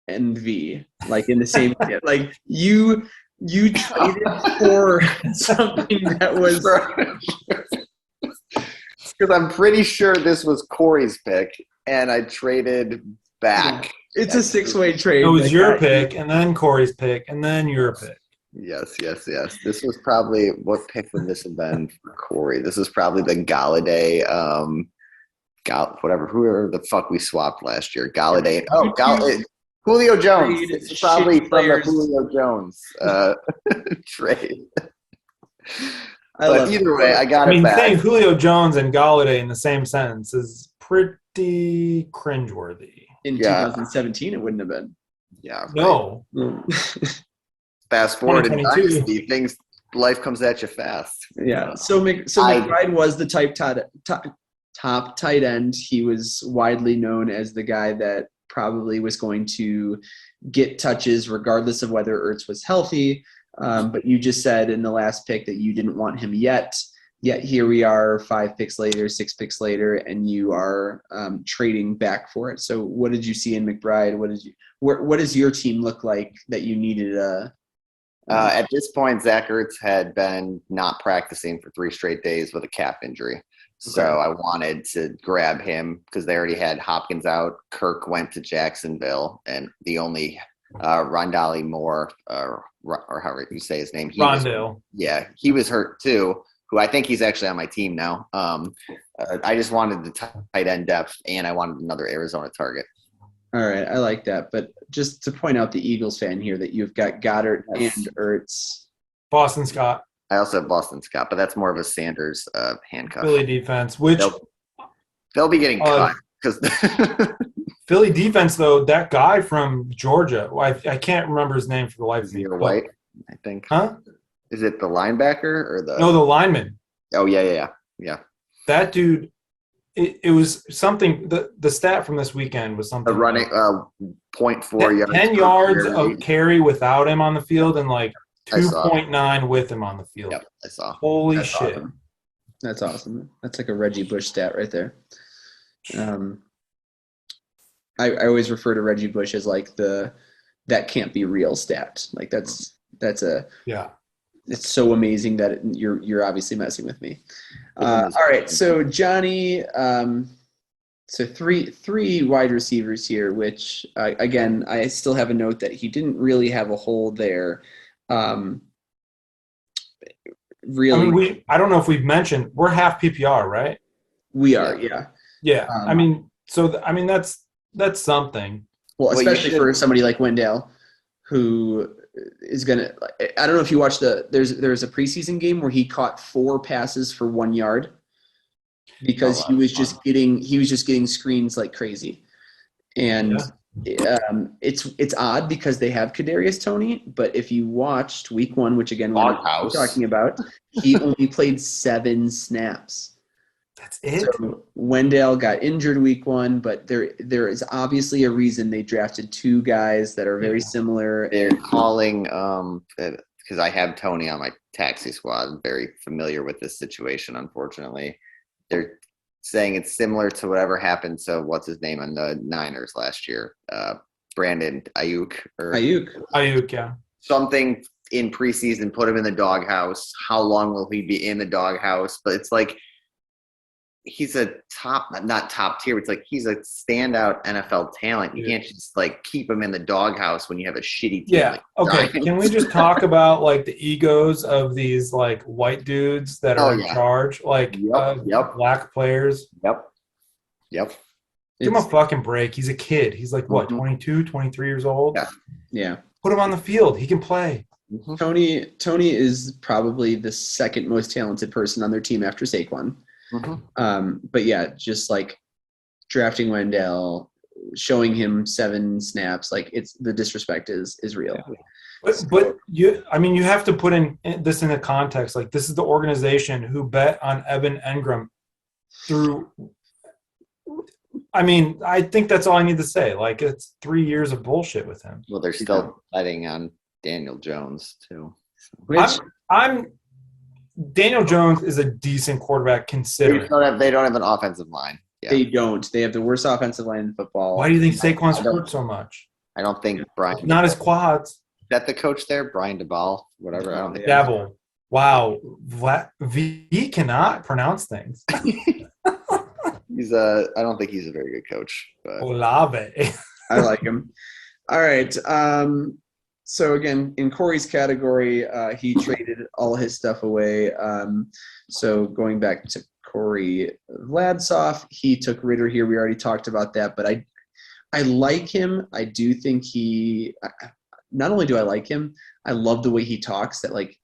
and V, like in the same – like, you traded for something that was –
because I'm pretty sure this was Corey's pick, and I traded back.
It's a 6-way trade.
It was your pick, and then Corey's pick, and then your pick.
Yes. This was probably – what pick would this have been for Corey? This was probably the Galladay whoever the fuck we swapped last year. Galladay. Oh, Julio Jones. It's probably from the Julio Jones trade. But either way, I got it back.
Saying Julio Jones and Galladay in the same sentence is pretty cringeworthy.
In 2017, it wouldn't have been.
Yeah. Right.
No.
Fast forward in Dynasty, life comes at you fast.
Yeah. So McBride was the top tight end. He was widely known as the guy that probably was going to get touches regardless of whether Ertz was healthy. But you just said in the last pick that you didn't want him yet. Yet here we are 5 picks later, 6 picks later, and you are trading back for it. So what did you see in McBride? What does your team look like that you needed
at this point, Zach Ertz had been not practicing for 3 straight days with a calf injury. So I wanted to grab him because they already had Hopkins out. Kirk went to Jacksonville, and the Rondale Moore, or however you say his name.
Rondale.
He was hurt too, who I think he's actually on my team now. I just wanted the tight end depth, and I wanted another Arizona target.
All right, I like that. But just to point out the Eagles fan here that you've got Goddard and Ertz.
Boston Scott.
I also have Boston Scott, but that's more of a Sanders handcuff.
Philly defense, which
they'll be getting cut because
Philly defense, though, that guy from Georgia, I can't remember his name for the life of me.
White, I think.
Huh?
Is it the linebacker or the?
No, the lineman.
Oh yeah.
That dude. It was something. The stat from this weekend was something.
The running 0.4 yards.
10 yards of carry without him on the field, and like
saw.
2.9 with him on the field.
Yep, I saw.
Holy
That's
shit.
awesome. That's awesome. That's like a Reggie Bush stat right there. I always refer to Reggie Bush as like that can't be real stat. Like that's
Yeah.
it's so amazing that you're obviously messing with me. All right, so Johnny, so three wide receivers here, which again I still have a note that he didn't really have a hole there. Really,
I mean, I don't know if we've mentioned we're half PPR, right?
we are, yeah.
Yeah. I mean, that's something.
Well, especially for somebody like Wendell, who is gonna. I don't know if you watched there's a preseason game where he caught 4 passes for 1 yard because he was just getting screens like crazy, and it's odd because they have Kadarius Toney, but if you watched Week 1, which again we're talking about, he only played 7 snaps.
That's it.
So Wendell got injured Week 1, but there is obviously a reason they drafted 2 guys that are very similar.
They're calling because I have Tony on my taxi squad. I'm very familiar with this situation. Unfortunately, they're saying it's similar to whatever happened to what's his name on the Niners last year, Brandon Ayuk.
Ayuk, yeah.
Something in preseason put him in the doghouse. How long will he be in the doghouse? But it's like he's a not top tier. It's like he's a standout NFL talent. You can't just like keep him in the doghouse when you have a shitty team.
Yeah.
Like
Okay.
Giants.
Can we just talk about like the egos of these like white dudes that are in charge, like black players?
Yep.
Give him a fucking break. He's a kid. He's like what, 22, 23 years old?
Yeah.
Put him on the field. He can play.
Tony is probably the second most talented person on their team after Saquon. But yeah, just like drafting Wendell, showing him 7 snaps, like it's the disrespect is real.
But you have to put this in a context. Like this is the organization who bet on Evan Engram through. I mean, I think that's all I need to say. Like it's 3 years of bullshit with him.
Well, they're still betting on Daniel Jones too.
Daniel Jones is a decent quarterback considering.
They don't have an offensive line. Yeah.
They don't. They have the worst offensive line in football.
Why do you think Saquon's hurt so much?
I don't think Brian.
Not his quads.
Is that the coach there, Brian DeBall? Whatever. I don't think.
Dabble. Wow. V cannot pronounce things.
I don't think he's a very good coach. But.
Olave.
I like him. All right. So again, in Corey's category, he traded all his stuff away. So going back to Corey Vladsoff, he took Ritter here. We already talked about that, but I like him. I do think not only do I like him, I love the way he talks, that like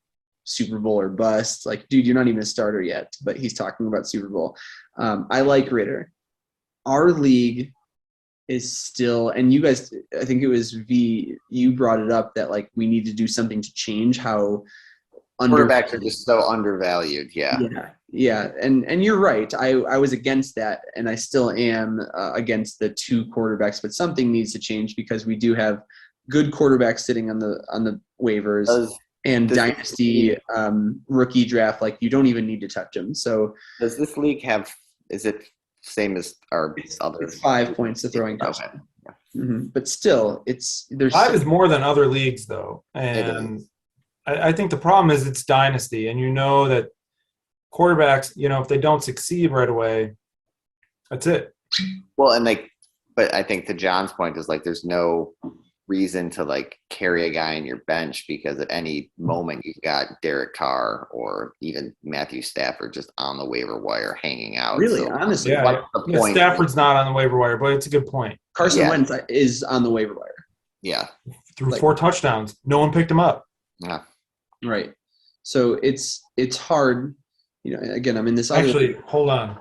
Super Bowl or bust. Like, dude, you're not even a starter yet, but he's talking about Super Bowl. I like Ritter. Our league is still, and you guys, I think it was V, you brought it up that like we need to do something to change how
quarterbacks are just so undervalued.
Yeah. And you're right. I was against that, and I still am against the 2 quarterbacks, but something needs to change because we do have good quarterbacks sitting on the waivers and dynasty rookie draft. Like you don't even need to touch them. So
does this league is it same as our other?
It's 5 points to throwing touchdown. But still, there's
5 is more than other leagues though, and I think the problem is it's dynasty, and you know that quarterbacks, if they don't succeed right away, that's it.
Well, but I think to John's point is like there's no reason to like carry a guy in your bench because at any moment you've got Derek Carr or even Matthew Stafford just on the waiver wire hanging out.
Really,
so,
honestly,
what's the point?
Stafford's not on the waiver wire, but it's a good point.
Carson Wentz is on the waiver wire.
Yeah,
threw 4 touchdowns. No one picked him up.
Yeah,
right. So it's hard. Again, I'm in this.
Actually, hold on.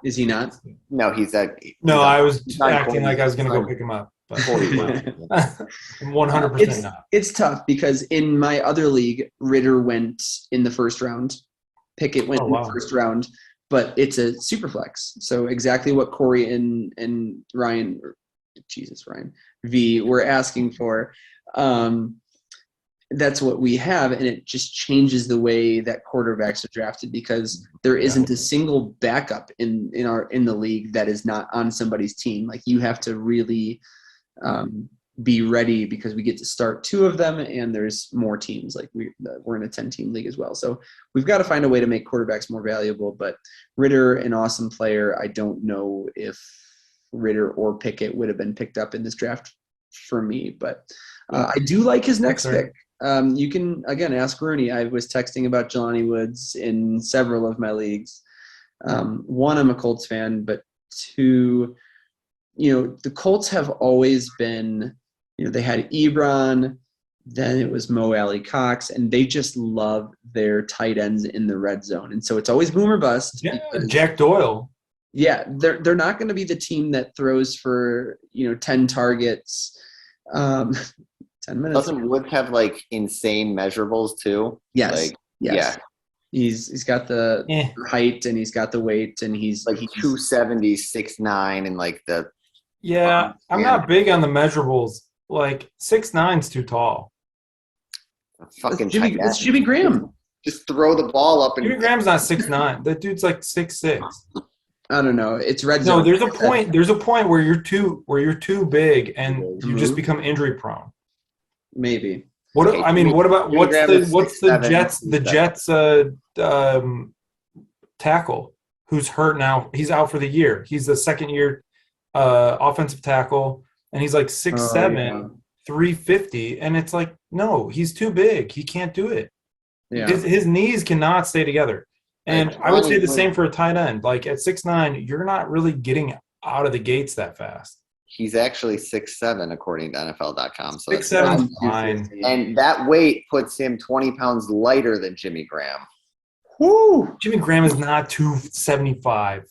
Is he not?
No,
I was acting like I was going to go pick him up. But 100% not.
It's tough because in my other league, Ritter went in the first round. Pickett went in the first round, but it's a super flex. So exactly what Corey and Ryan V were asking for. that's what we have, and it just changes the way that quarterbacks are drafted because there isn't a single backup in the league that is not on somebody's team. Like you have to really be ready because we get to start 2 of them, and there's more teams. Like we're in a 10-team league as well, so we've got to find a way to make quarterbacks more valuable. But Ritter, an awesome player. I don't know if Ritter or Pickett would have been picked up in this draft for me, but I do like his next pick. You can, again, ask Rooney. I was texting about Jelani Woods in several of my leagues. 1, I'm a Colts fan, but 2, the Colts have always been, they had Ebron, then it was Mo Alley Cox, and they just love their tight ends in the red zone. And so it's always boom or bust.
Yeah, Jack Doyle.
Yeah, they're not going to be the team that throws for, 10 targets. 10 minutes.
Doesn't Woods have like insane measurables too?
Yes. Yes.
Yeah.
He's got the height and he's got the weight and he's
like 270, 6'9", and like the.
Yeah, I'm not big on the measurables. Like 6'9" too tall.
Fucking
it's Jimmy Graham.
Just throw the ball up.
Jimmy Graham's not 6'9". That dude's like 6'6".
I don't know. It's red zone.
No, there's a point. There's a point where you're too big and you just become injury prone.
Maybe.
What's the Jets tackle who's hurt now? He's out for the year. He's the second year offensive tackle, and he's like 6'7", 350, and it's like, no, he's too big. He can't do it. Yeah. His knees cannot stay together. And I would say the same for a tight end. Like at 6'9", you're not really getting out of the gates that fast.
He's actually 6'7", according to NFL.com. So
6'7" is fine.
And that weight puts him 20 pounds lighter than Jimmy Graham.
Woo!
Jimmy Graham is not 275.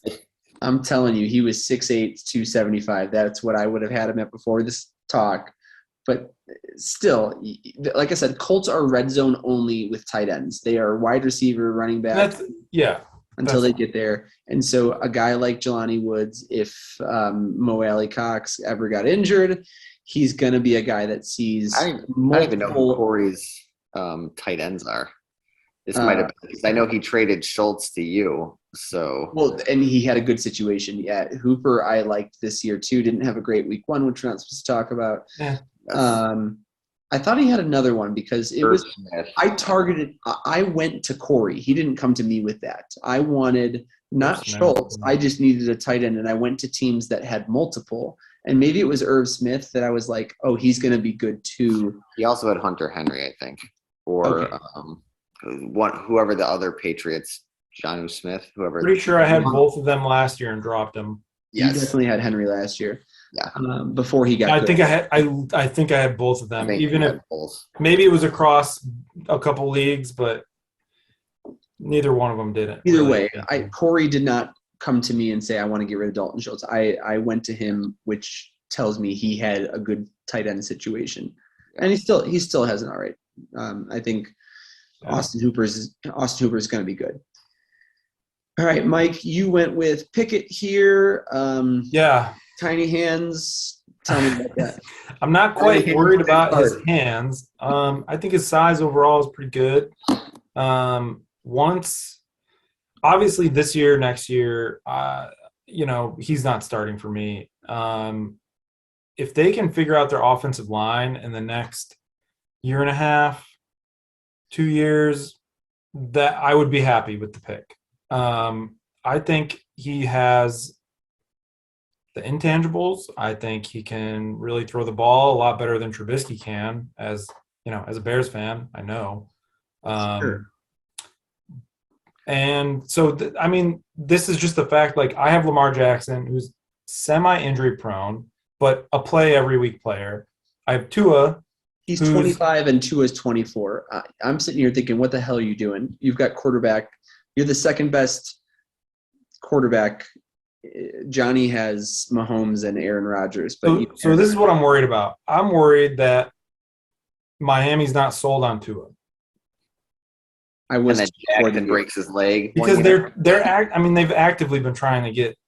I'm telling you, he was 6'8", 275. That's what I would have had him at before this talk. But still, like I said, Colts are red zone only with tight ends. They are wide receiver, running back. Until they get there. And so a guy like Jelani Woods, if Mo Alley Cox ever got injured, he's going to be a guy that sees
I don't even know who Corey's tight ends are. This might have been because I know he traded Schultz to you. So
well, and he had a good situation. Yeah, Hooper I liked this year too. Didn't have a great week 1, which we're not supposed to talk about.
Yeah.
I thought he had another one because it was – I went to Corey. He didn't come to me with that. I wanted not Schultz. I just needed a tight end, and I went to teams that had multiple. And maybe it was Irv Smith that I was like, oh, he's going to be good too.
He also had Hunter Henry, I think, or whoever the other Patriots, Jonnu Smith, whoever.
Pretty sure I had both of them last year and dropped them.
Yes. You definitely had Henry last year.
Yeah.
Before he got.
I think I had both of them. Even if maybe it was across a couple leagues, but neither one of them did it.
Either way, Corey did not come to me and say I want to get rid of Dalton Schultz. I went to him, which tells me he had a good tight end situation, and he still has an all right. I think Austin Hooper is going to be good. All right, Mike, you went with Pickett here. Tiny hands. Tell me about that.
I'm not quite worried about his hands. I think his size overall is pretty good. Obviously this year, next year, he's not starting for me. If they can figure out their offensive line in the next year and a half, 2 years, that I would be happy with the pick. I think he has the intangibles. I think he can really throw the ball a lot better than Trubisky can, as a Bears fan, I know.
Sure.
And so, this is just the fact, like, I have Lamar Jackson, who's semi-injury prone, but a play every week player. I have Tua.
He's 25 and Tua's 24. I'm sitting here thinking, what the hell are you doing? You've got quarterback. You're the second best quarterback. Johnny has Mahomes and Aaron Rodgers. But
so this is what I'm worried about. I'm worried that Miami's not sold on Tua.
And then Jackson breaks his leg
because they've actively been trying to get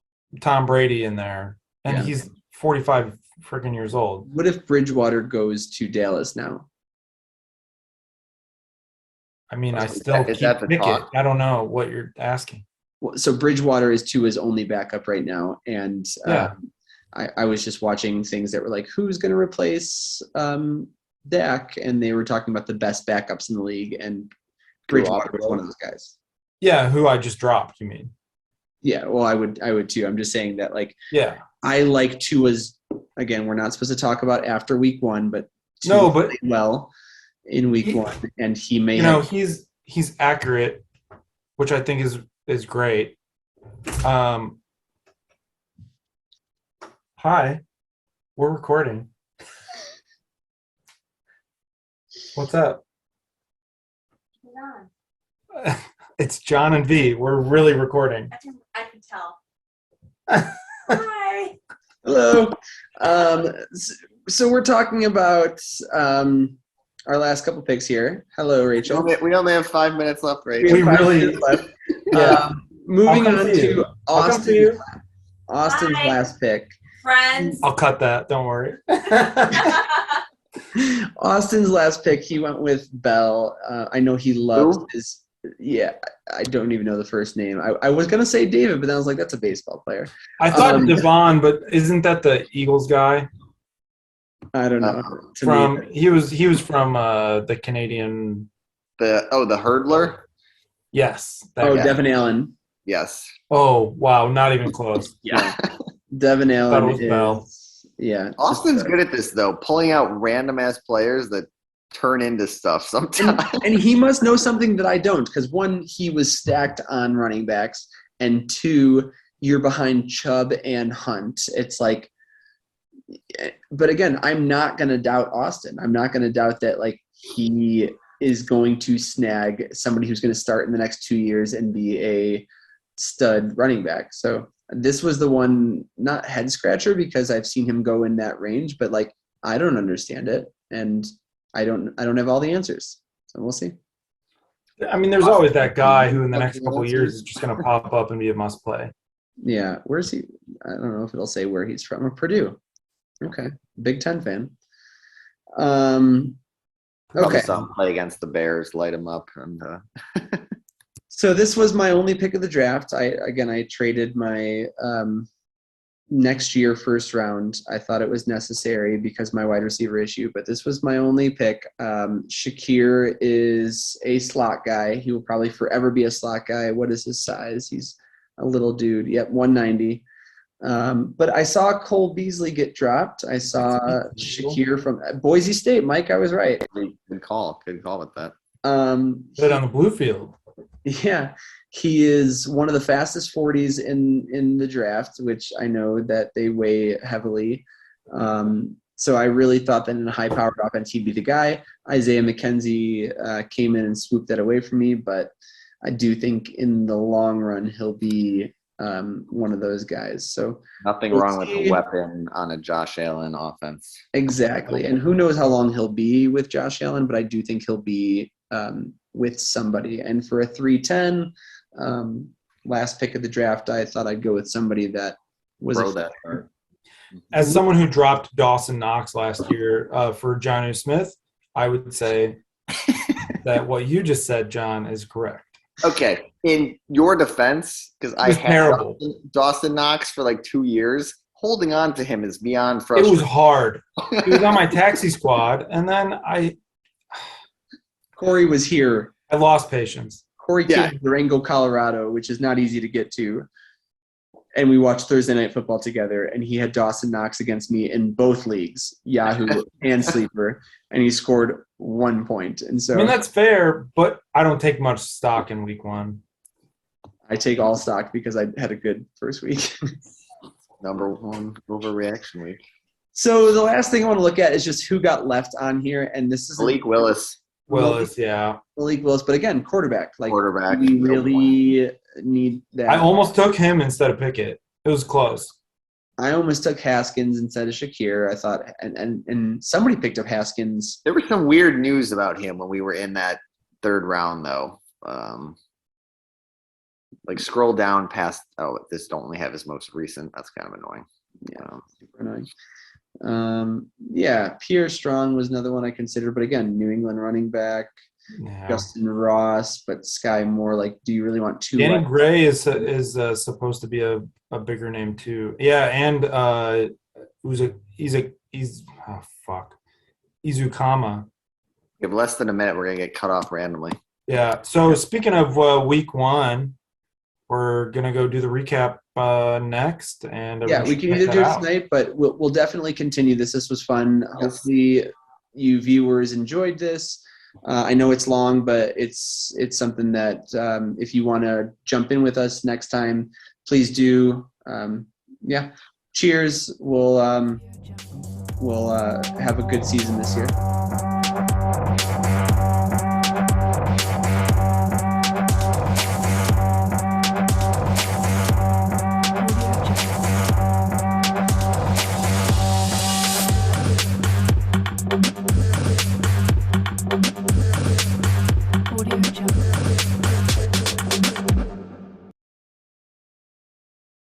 Tom Brady in there, and he's 45 freaking years old.
What if Bridgewater goes to Dallas now?
I mean, I still
Is
keep
that the
Pickett.
talk?
I don't know what you're asking.
So Bridgewater is Tua's only backup right now, and
Yeah.
I was just watching things that were like, who's going to replace Dak, and they were talking about the best backups in the league, and Bridgewater was one of those guys.
Yeah, who I just dropped, you mean?
Yeah, well, I would too. I'm just saying that, like,
Yeah.
I like Tua's. Again, we're not supposed to talk about after week one, but
No, but
played well in week one, and he may
he's accurate, which I think is great. Hi, we're recording. What's up? It's John and V. We're really recording.
I can tell. Hi.
Hello. So we're talking about our last couple picks here. Hello, Rachel.
We only have 5 minutes left, right?
We have 5 minutes left. Moving on to Austin's
Hi.
last pick.
Friends.
I'll cut that. Don't worry.
Austin's last pick, he went with Bell. I know he loves
Who?
his. Yeah, I don't even know the first name. I was gonna say David, but then I was like, that's a baseball player.
I thought Devon, but isn't that the Eagles guy?
I don't know.
He was from the Canadian.
The hurdler.
Yes.
guy.
Devin Allen.
Yes.
Oh wow, not even close.
Yeah. Devin Allen
Thought it was Bell.
Yeah.
Austin's good at this though, pulling out random ass players that turn into stuff sometimes.
And he must know something that I don't, because one, he was stacked on running backs, and two, you're behind Chubb and Hunt. It's like, but again, I'm not going to doubt Austin. I'm not going to doubt that, like, he is going to snag somebody who's going to start in the next 2 years and be a stud running back. So this was the one, not head scratcher, because I've seen him go in that range, but like, I don't understand it. And I don't have all the answers. So we'll see.
I mean, there's always that guy who in the next couple of years is just going to pop up and be a must play.
Yeah. Where's he? I don't know if it'll say where he's from. Or Purdue. Okay. Big Ten fan. Okay.
Some play against the Bears, light them up. And
So this was my only pick of the draft. I traded my next year first round. I thought it was necessary because my wide receiver issue, but this was my only pick. Shakir is a slot guy. He will probably forever be a slot guy. What is his size? He's a little dude. Yep, 190. But I saw Cole Beasley get dropped. I saw Shakir from Boise State. Mike, I was right.
good call with that.
But on the blue field.
Yeah, he is one of the fastest 40s in the draft, which I know that they weigh heavily. So I really thought that in a high-powered offense, he'd be the guy. Isaiah McKenzie came in and swooped that away from me, but I do think in the long run he'll be one of those guys. So
nothing wrong with a weapon on a Josh Allen offense.
Exactly, and who knows how long he'll be with Josh Allen, but I do think he'll be with somebody. And for a 310, last pick of the draft, I thought I'd go with somebody that was
As someone who dropped Dawson Knox last year for Jonnu Smith, I would say that what you just said, John, is correct.
Okay, in your defense, because I had Dawson Knox for like 2 years, holding on to him is beyond frustrating.
It was hard. He was on my taxi squad, and then
Corey was here.
I lost patience.
Corey came to Durango, Colorado, which is not easy to get to. And we watched Thursday Night Football together, and he had Dawson Knox against me in both leagues, Yahoo and Sleeper, and he scored 1 point. And so,
I mean, that's fair, but I don't take much stock in week one.
I take all stock because I had a good first week.
Number one overreaction week.
So the last thing I want to look at is just who got left on here, and this is
Malik Willis.
Malik Willis, but again, quarterback.
We
really need that.
I almost took him instead of Pickett. It was close.
I almost took Haskins instead of Shakir. I thought, and somebody picked up Haskins.
There was some weird news about him when we were in that third round, though. Like scroll down past. Oh, this don't only have his most recent. That's kind of annoying.
Yeah, super annoying. Pierre Strong was another one I considered, but again, New England running back.
Yeah.
Justin Ross, but Sky Moore. Like, do you really want two?
Danny Gray is supposed to be a bigger name too. Yeah, and Izukama.
We have less than a minute. We're gonna get cut off randomly.
Yeah. So speaking of week 1, we're gonna go do the recap next, and
Yeah, we can either do it tonight, but we'll definitely continue this. This was fun.
Yes.
Hopefully, you viewers enjoyed this. I know it's long, but it's something that if you want to jump in with us next time, please do. Yeah, cheers. We'll have a good season this year.